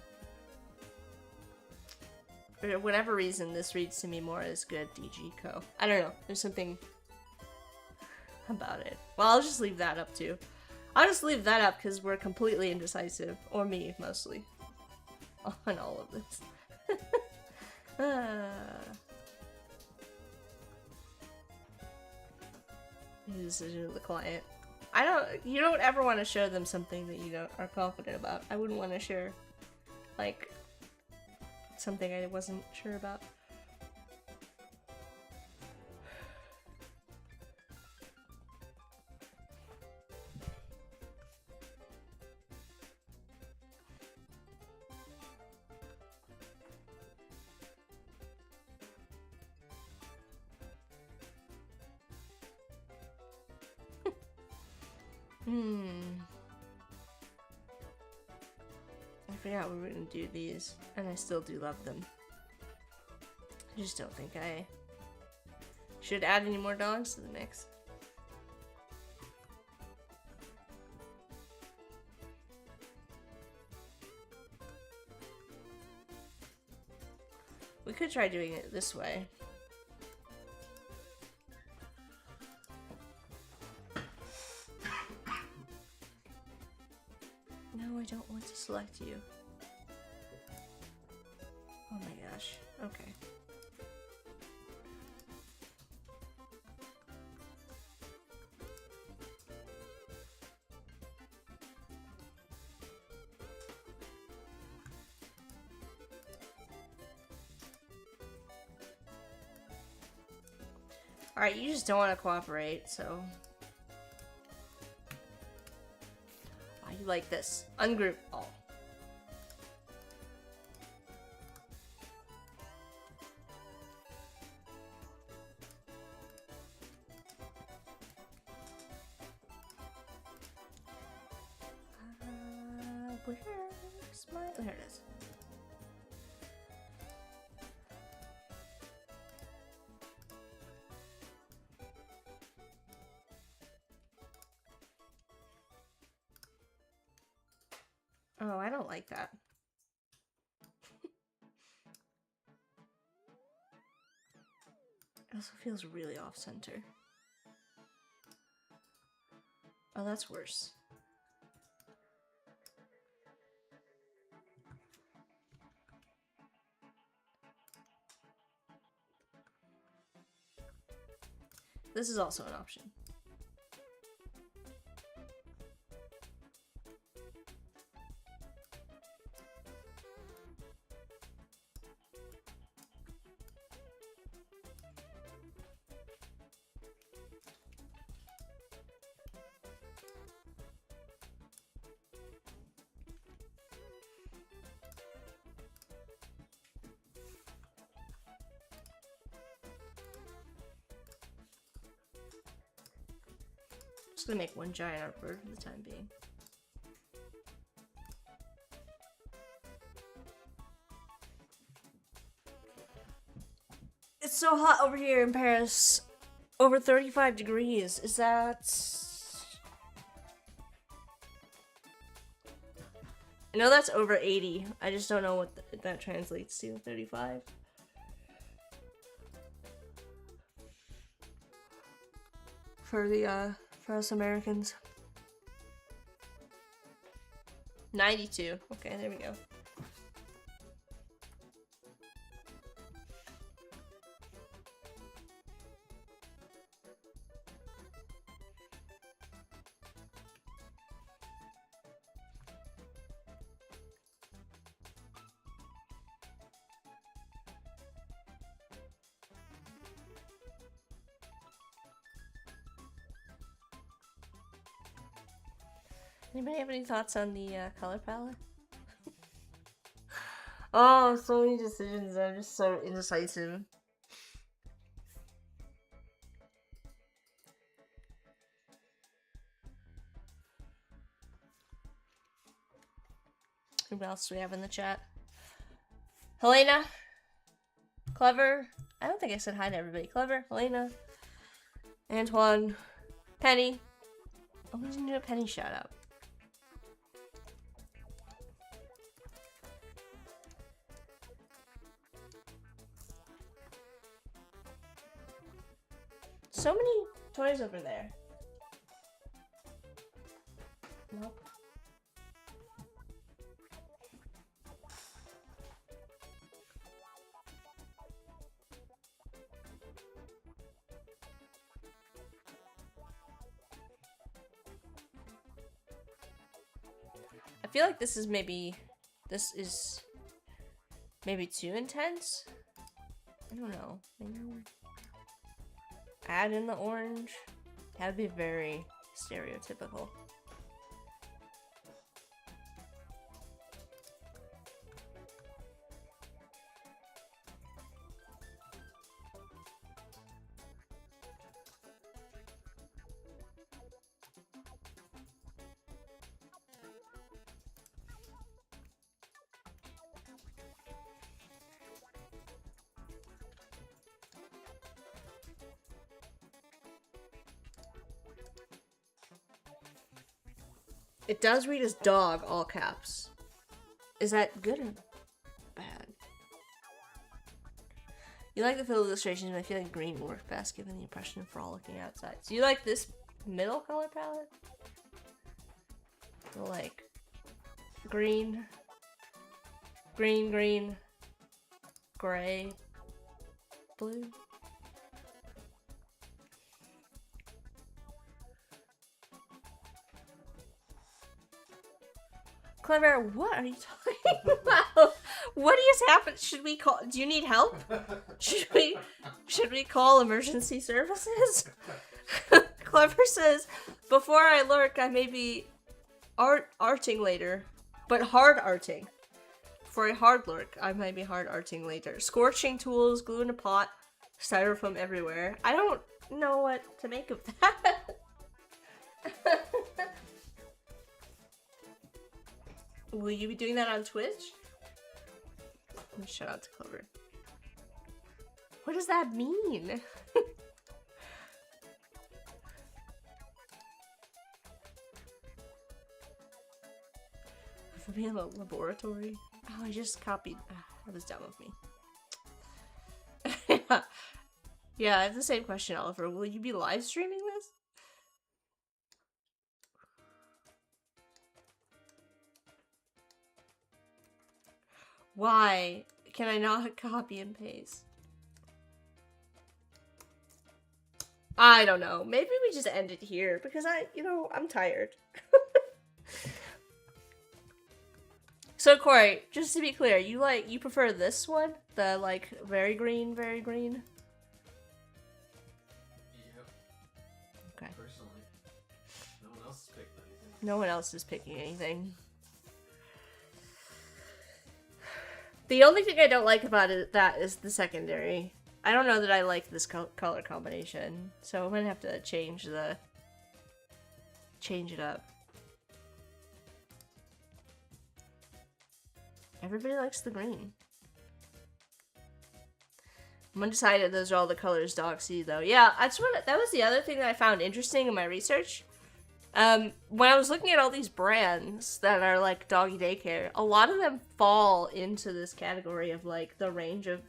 For whatever reason, this reads to me more as good DG Co. I don't know. There's something about it. Well, I'll just leave that up too. I'll just leave that up because we're completely indecisive. Or me, mostly. On all of this. The decision of the client. You don't ever want to show them something that you are confident about. I wouldn't want to share, like, something I wasn't sure about. I forgot we were gonna do these, and I still do love them. I just don't think I should add any more dogs to the mix. We could try doing it this way. No, I don't want to select you. Oh my gosh. Okay. Alright, you just don't want to cooperate, so... Why you like this? Ungroup all. Where's my... There it is. Oh, I don't like that. It also feels really off-center. Oh, that's worse. This is also an option. Just gonna make one giant artboard for the time being. It's so hot over here in Paris. Over 35 degrees. Is that... I know that's over 80. I just don't know what that translates to. 35. For us Americans. 92. Okay, there we go. Anybody have any thoughts on the color palette? Oh, so many decisions. I'm just so indecisive. Who else do we have in the chat? Helena? Clever? I don't think I said hi to everybody. Clever, Helena, Antoine. Penny. I'm gonna do a Penny shout out. So many toys over there. Nope. I feel like this is maybe too intense. I don't know. Maybe add in the orange. That'd be very stereotypical. It does read as dog, all caps. Is that good or bad? You like the fill illustrations, but I feel like green would work best given the impression of frolicking outside. So you like this middle color palette? So like green, green, green, gray, blue. Clever, what are you talking about? What is happening? Should we call? Do you need help? Should we call emergency services? Clever says, before I lurk, I may be arting later, but hard arting. For a hard lurk, I might be hard arting later. Scorching tools, glue in a pot, styrofoam everywhere. I don't know what to make of that. Will you be doing that on Twitch? Shout out to Clover. What does that mean? For being a laboratory? Oh, I just copied. That was dumb of me. Yeah, I have the same question, Oliver. Will you be live streaming this? Why can I not copy and paste? I don't know. Maybe we just end it here because I'm tired. So Corey, just to be clear, you prefer this one? The like very green, very green? Yep. Okay. Personally. No one else has picked anything. No one else is picking anything. The only thing I don't like about that is the secondary. I don't know that I like this color combination, so I'm gonna have to change it up. Everybody likes the green. I'm undecided those are all the colors dogs see though. Yeah, that was the other thing that I found interesting in my research. When I was looking at all these brands that are like doggy daycare, a lot of them fall into this category of like the range of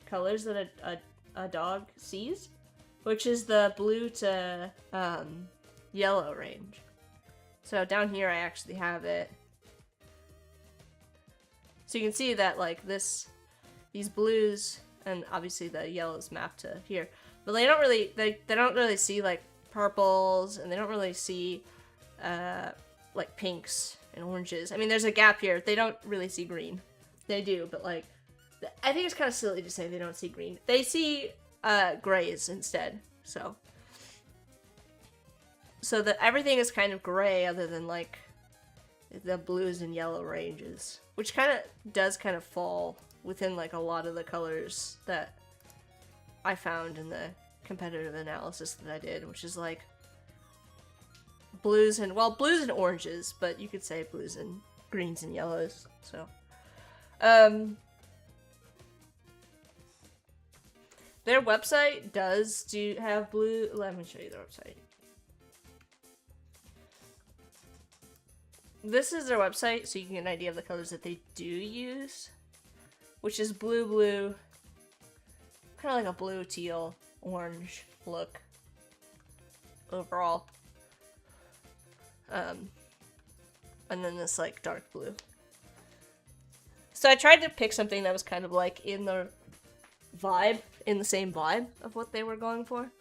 colors that a dog sees, which is the blue to yellow range. So down here I actually have it. So you can see that like these blues and obviously the yellows map to here, but they don't really see like purples, and they don't really see like pinks and oranges. I mean, there's a gap here. They don't really see green. They do, but like I think it's kind of silly to say they don't see green. They see grays instead. So everything is kind of gray other than like the blues and yellow ranges, which does kind of fall within like a lot of the colors that I found in the competitive analysis that I did, which is like blues and oranges, but you could say blues and greens and yellows. So Their website does have blue. Let me show you their website. This is their website, so you can get an idea of the colors that they do use, which is blue, kind of like a blue, teal, orange look overall. And then this like dark blue. So I tried to pick something that was kind of like in the same vibe of what they were going for.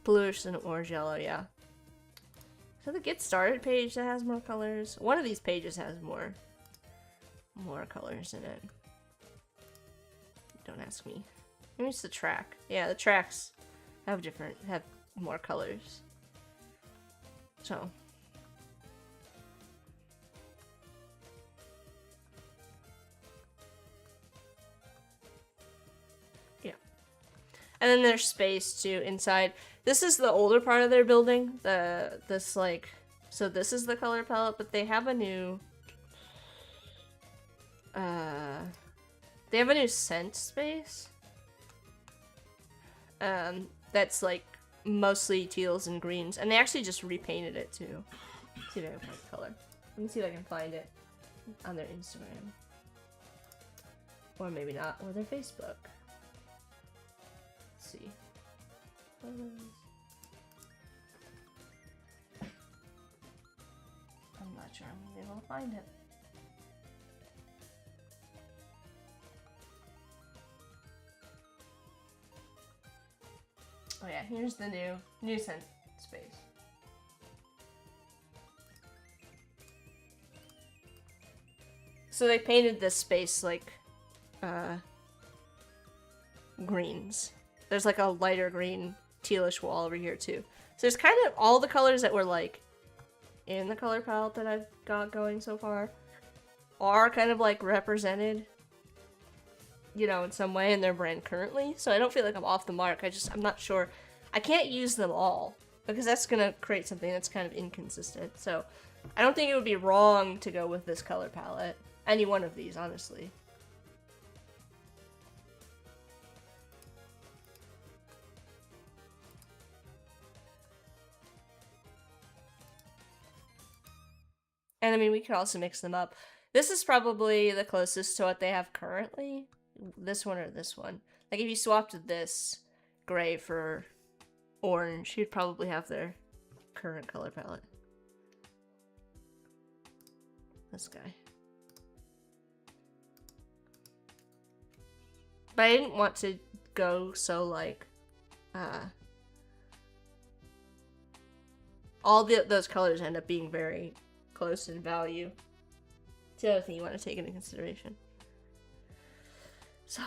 Bluish and orange yellow, yeah. So the get started page that has more colors. One of these pages has more colors in it. Don't ask me. Maybe it's the track. Yeah, the tracks have more colors. So. Yeah. And then there's space too inside. This is the older part of their building. So this is the color palette, but they have a new scent space. That's like mostly teals and greens, and they actually just repainted it too. Let's see if I can find the color. Let me see if I can find it on their Instagram. Or maybe not, or their Facebook. Let's see. I'm not sure I'm gonna be able to find it. Oh yeah, here's the new scent space. So they painted this space like greens. There's like a lighter green tealish wall over here too. So there's kind of all the colors that were like in the color palette that I've got going so far are kind of like represented, you know, in some way in their brand currently. So I don't feel like I'm off the mark. I'm not sure. I can't use them all because that's gonna create something that's kind of inconsistent. So I don't think it would be wrong to go with this color palette. Any one of these, honestly. And I mean, we could also mix them up. This is probably the closest to what they have currently. This one or this one. Like if you swapped this gray for orange, you'd probably have their current color palette. This guy. But I didn't want to go so like, all those colors end up being very close in value. It's the other thing you want to take into consideration. So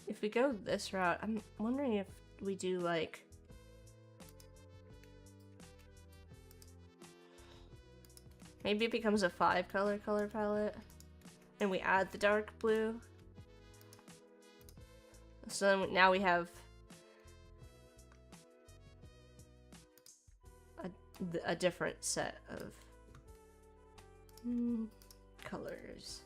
if we go this route, I'm wondering if we do like maybe it becomes a 5-color color palette and we add the dark blue. So then now we have a different set of colors.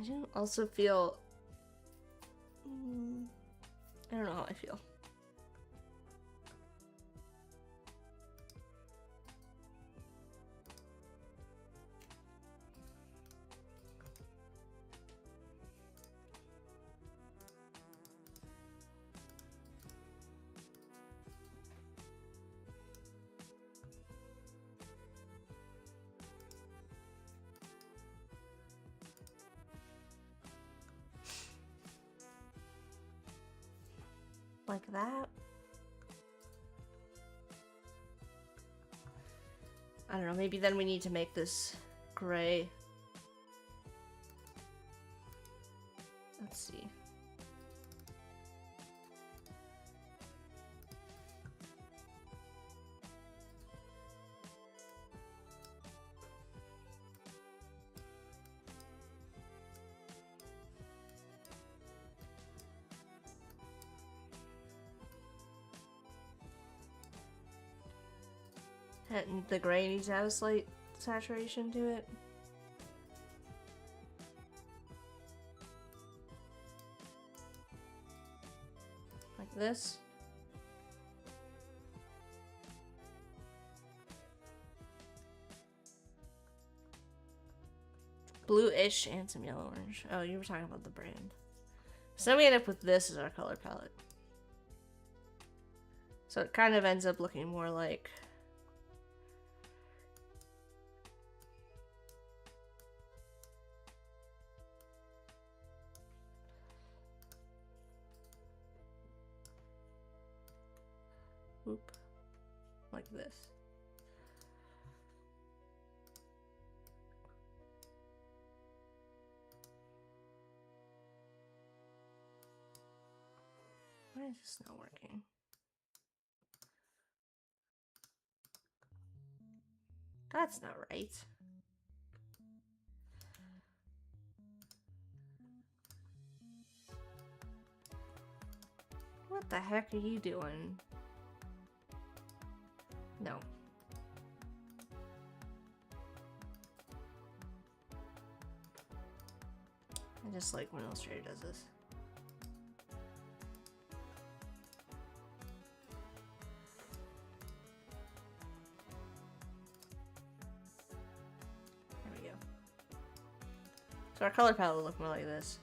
I do also feel I don't know how I feel. Like that. I don't know, maybe then we need to make this gray. Let's see. And the gray needs to have a slight saturation to it. Like this. Bluish and some yellow orange. Oh, you were talking about the brand. So then we end up with this as our color palette. So it kind of ends up looking more like like this. Why is this not working? That's not right. What the heck are you doing? No. I just like when Illustrator does this. There we go. So our color palette will look more like this.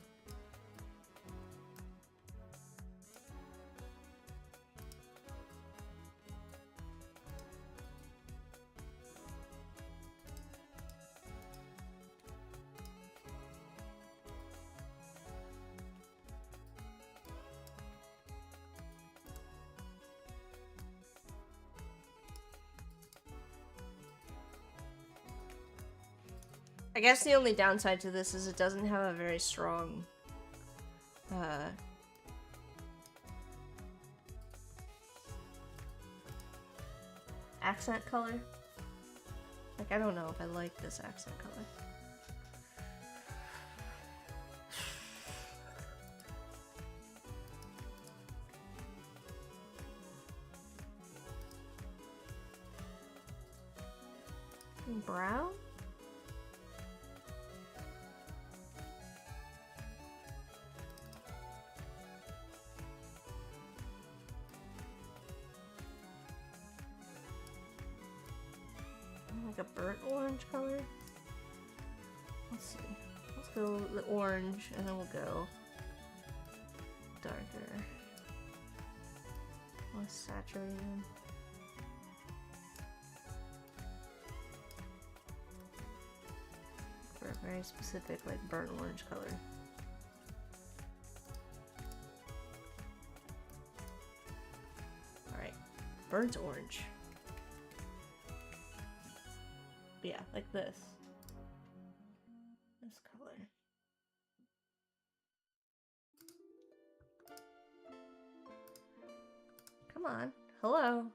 I guess the only downside to this is it doesn't have a very strong accent color. Like, I don't know if I like this accent color. Brown? Like a burnt orange color? Let's see. Let's go the orange and then we'll go darker. Less saturated. For a very specific, like, burnt orange color. Alright. Burnt orange. Yeah, like this. This color. Come on. Hello.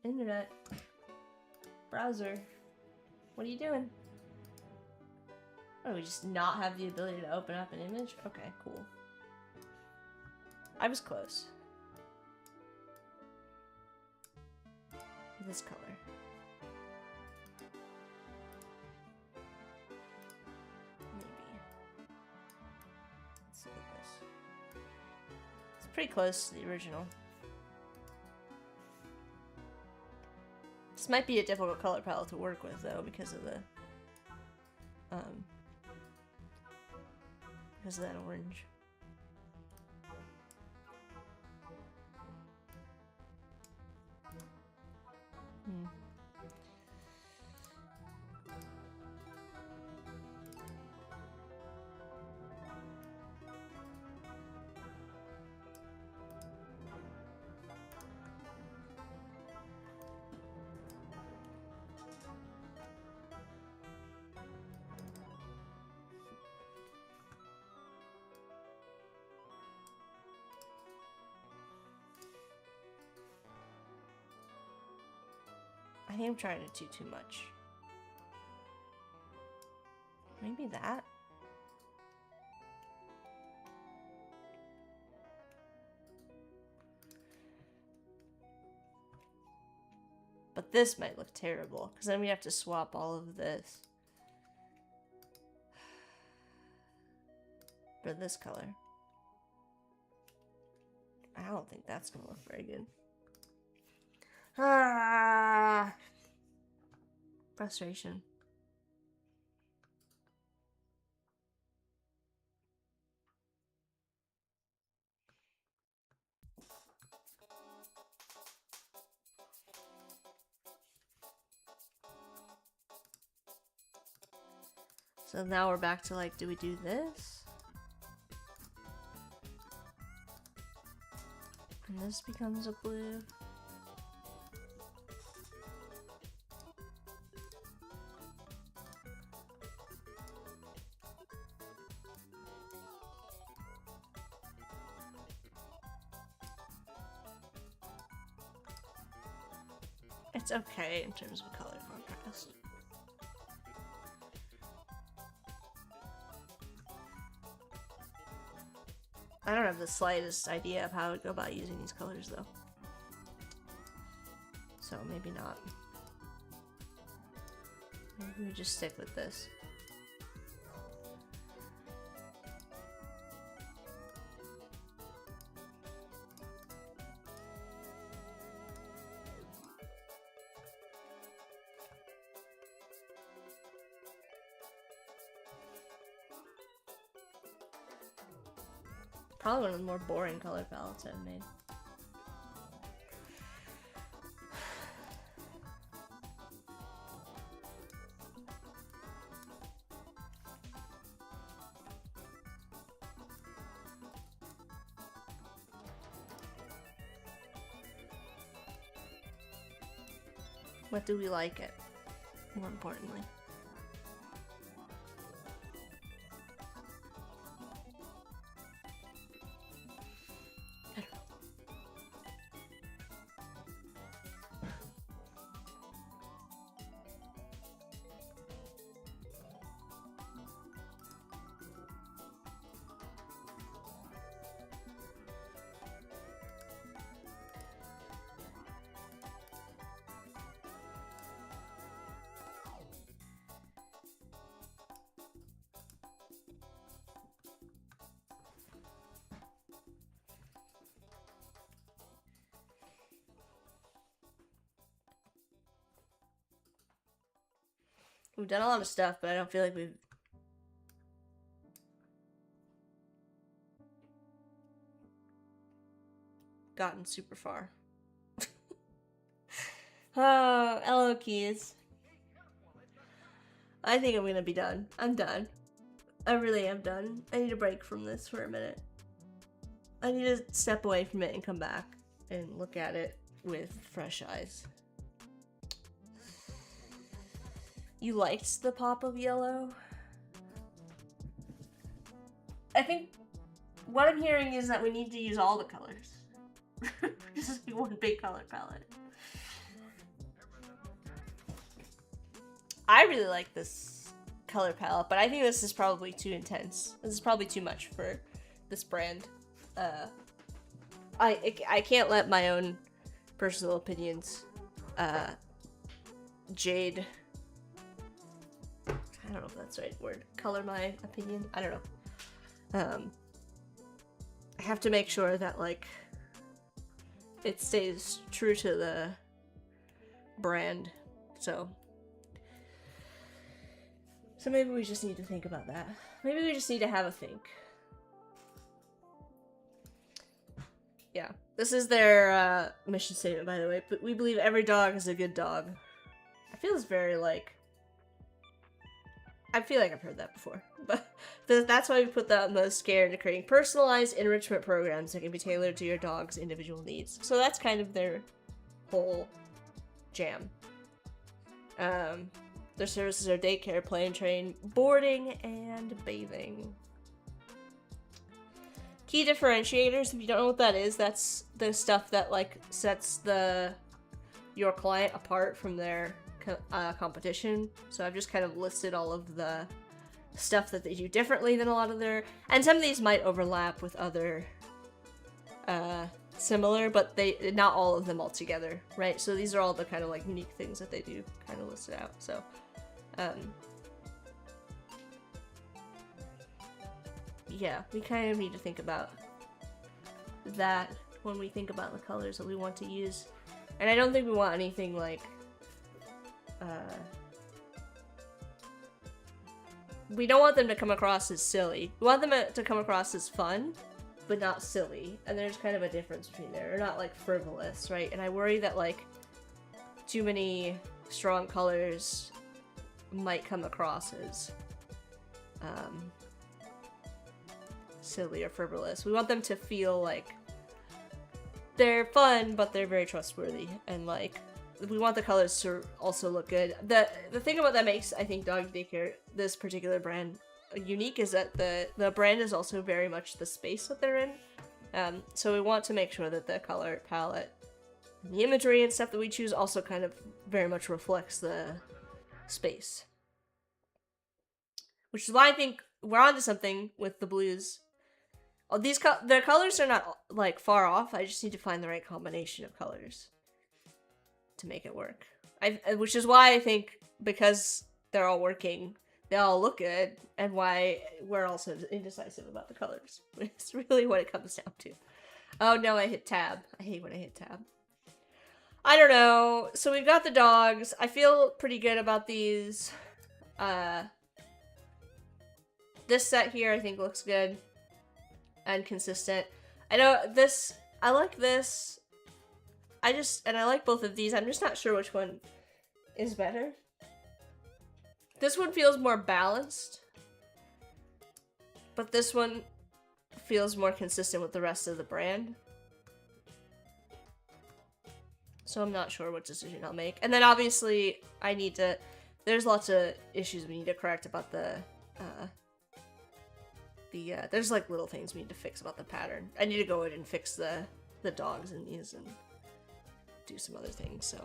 Internet. Browser. What are you doing? Oh, we just not have the ability to open up an image? Okay, cool. I was close. This color. Maybe. Let's look at this. It's pretty close to the original. This might be a difficult color palette to work with, though, because of the that orange. I think I'm trying to do too much. Maybe that? But this might look terrible, because then we have to swap all of this for this color. I don't think that's gonna look very good. Ah, frustration. So now we're back to like, do we do this? And this becomes a blue. It's okay in terms of color contrast. I don't have the slightest idea of how I would go about using these colors though. So maybe not. Maybe we just stick with this. Probably one of the more boring color palettes I've made. What do we like it? More importantly. We've done a lot of stuff, but I don't feel like we've gotten super far. Oh, hello, keys. I think I'm gonna be done. I'm done. I really am done. I need a break from this for a minute. I need to step away from it and come back and look at it with fresh eyes. You liked the pop of yellow? I think what I'm hearing is that we need to use all the colors. Just be one big color palette. I really like this color palette, but I think this is probably too intense. This is probably too much for this brand. I can't let my own personal opinions jade. I don't know if that's the right word. Color my opinion. I don't know. I have to make sure that like it stays true to the brand. So maybe we just need to think about that. Maybe we just need to have a think. Yeah, this is their mission statement, by the way. But we believe every dog is a good dog. I feel it's very like. I feel like I've heard that before, but that's why we put the utmost care into creating personalized enrichment programs that can be tailored to your dog's individual needs. So that's kind of their whole jam. Their services are daycare, play and train, boarding, and bathing. Key differentiators, if you don't know what that is, that's the stuff that like sets your client apart from their competition. So I've just kind of listed all of the stuff that they do differently than a lot of their, and some of these might overlap with other similar, but not all of them all together, right? So these are all the kind of like unique things that they do kind of listed out. So, yeah, we kind of need to think about that when we think about the colors that we want to use. And I don't think we want anything like, we don't want them to come across as silly. We want them to come across as fun, but not silly. And there's kind of a difference between there. They're not like frivolous, right? And I worry that like too many strong colors might come across as silly or frivolous. We want them to feel like they're fun, but they're very trustworthy, and like we want the colors to also look good. The thing about that makes, I think, Dog Daycare, this particular brand, unique is that the brand is also very much the space that they're in. So we want to make sure that the color palette, and the imagery and stuff that we choose also kind of very much reflects the space. Which is why I think we're onto something with the blues. Oh, their colors are not like far off. I just need to find the right combination of colors to make it work. Which is why I think, because they're all working, they all look good, and why we're also indecisive about the colors. It's really what it comes down to. Oh no, I hit tab. I hate when I hit tab. I don't know. So we've got the dogs. I feel pretty good about these. This set here I think looks good and consistent. I know this, I like this. And I like both of these. I'm just not sure which one is better. This one feels more balanced, but this one feels more consistent with the rest of the brand. So I'm not sure what decision I'll make. And then obviously there's lots of issues we need to correct about there's like little things we need to fix about the pattern. I need to go in and fix the dogs in these and do some other things, so.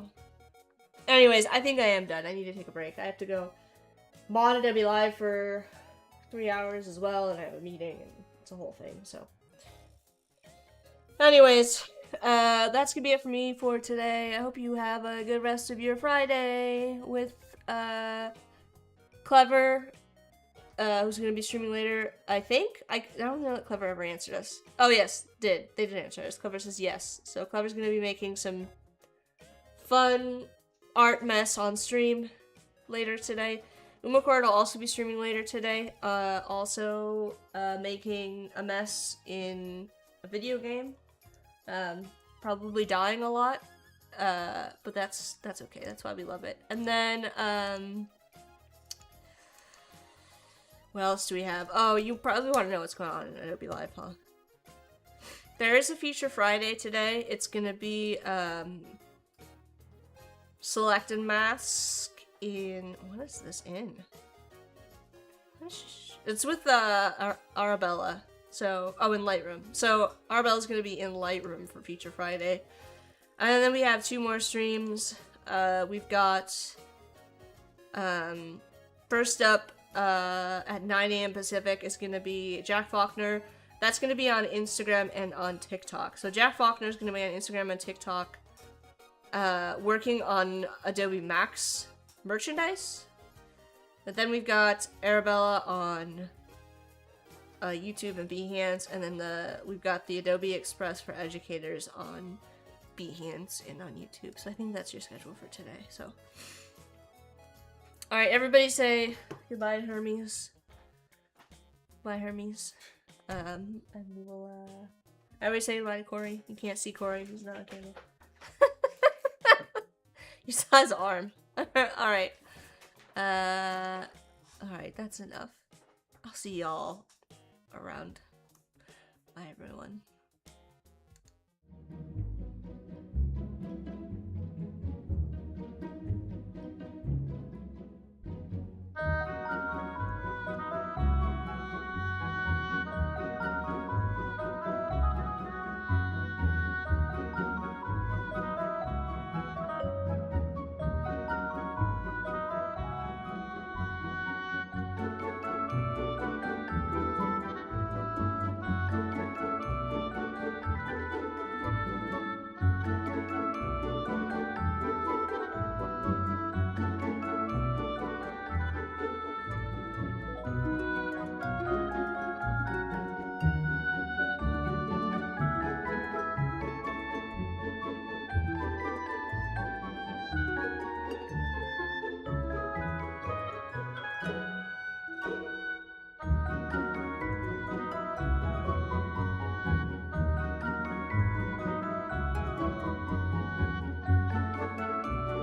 Anyways, I think I am done. I need to take a break. I have to go mod Adobe Live for 3 hours as well, and I have a meeting, and it's a whole thing, so. Anyways, that's gonna be it for me for today. I hope you have a good rest of your Friday with, Clever, who's gonna be streaming later, I think. I don't know that Clever ever answered us. Oh yes, they did answer us. Clever says yes. So Clever's gonna be making some fun art mess on stream later today. Umacord will also be streaming later today. Also making a mess in a video game. Probably dying a lot. But that's okay. That's why we love it. And then what else do we have? Oh, you probably want to know what's going on in Adobe Live, huh? There is a Feature Friday today. It's gonna be Select and Mask in, what is this in? It's with Arabella. So, in Lightroom. So Arabella's gonna be in Lightroom for Feature Friday. And then we have 2 more streams. We've got first up at 9 a.m. Pacific is gonna be Jack Faulkner. That's gonna be on Instagram and on TikTok. So Jack Faulkner is gonna be on Instagram and TikTok, working on Adobe Max merchandise. But then we've got Arabella on YouTube and Behance, and then we've got the Adobe Express for Educators on Behance and on YouTube. So I think that's your schedule for today. So, all right, everybody say goodbye to Hermes. Bye, Hermes. And we will. Everybody say goodbye to Corey. You can't see Corey; he's not on camera. You saw his arm. All right. All right. That's enough. I'll see y'all around. Bye, everyone.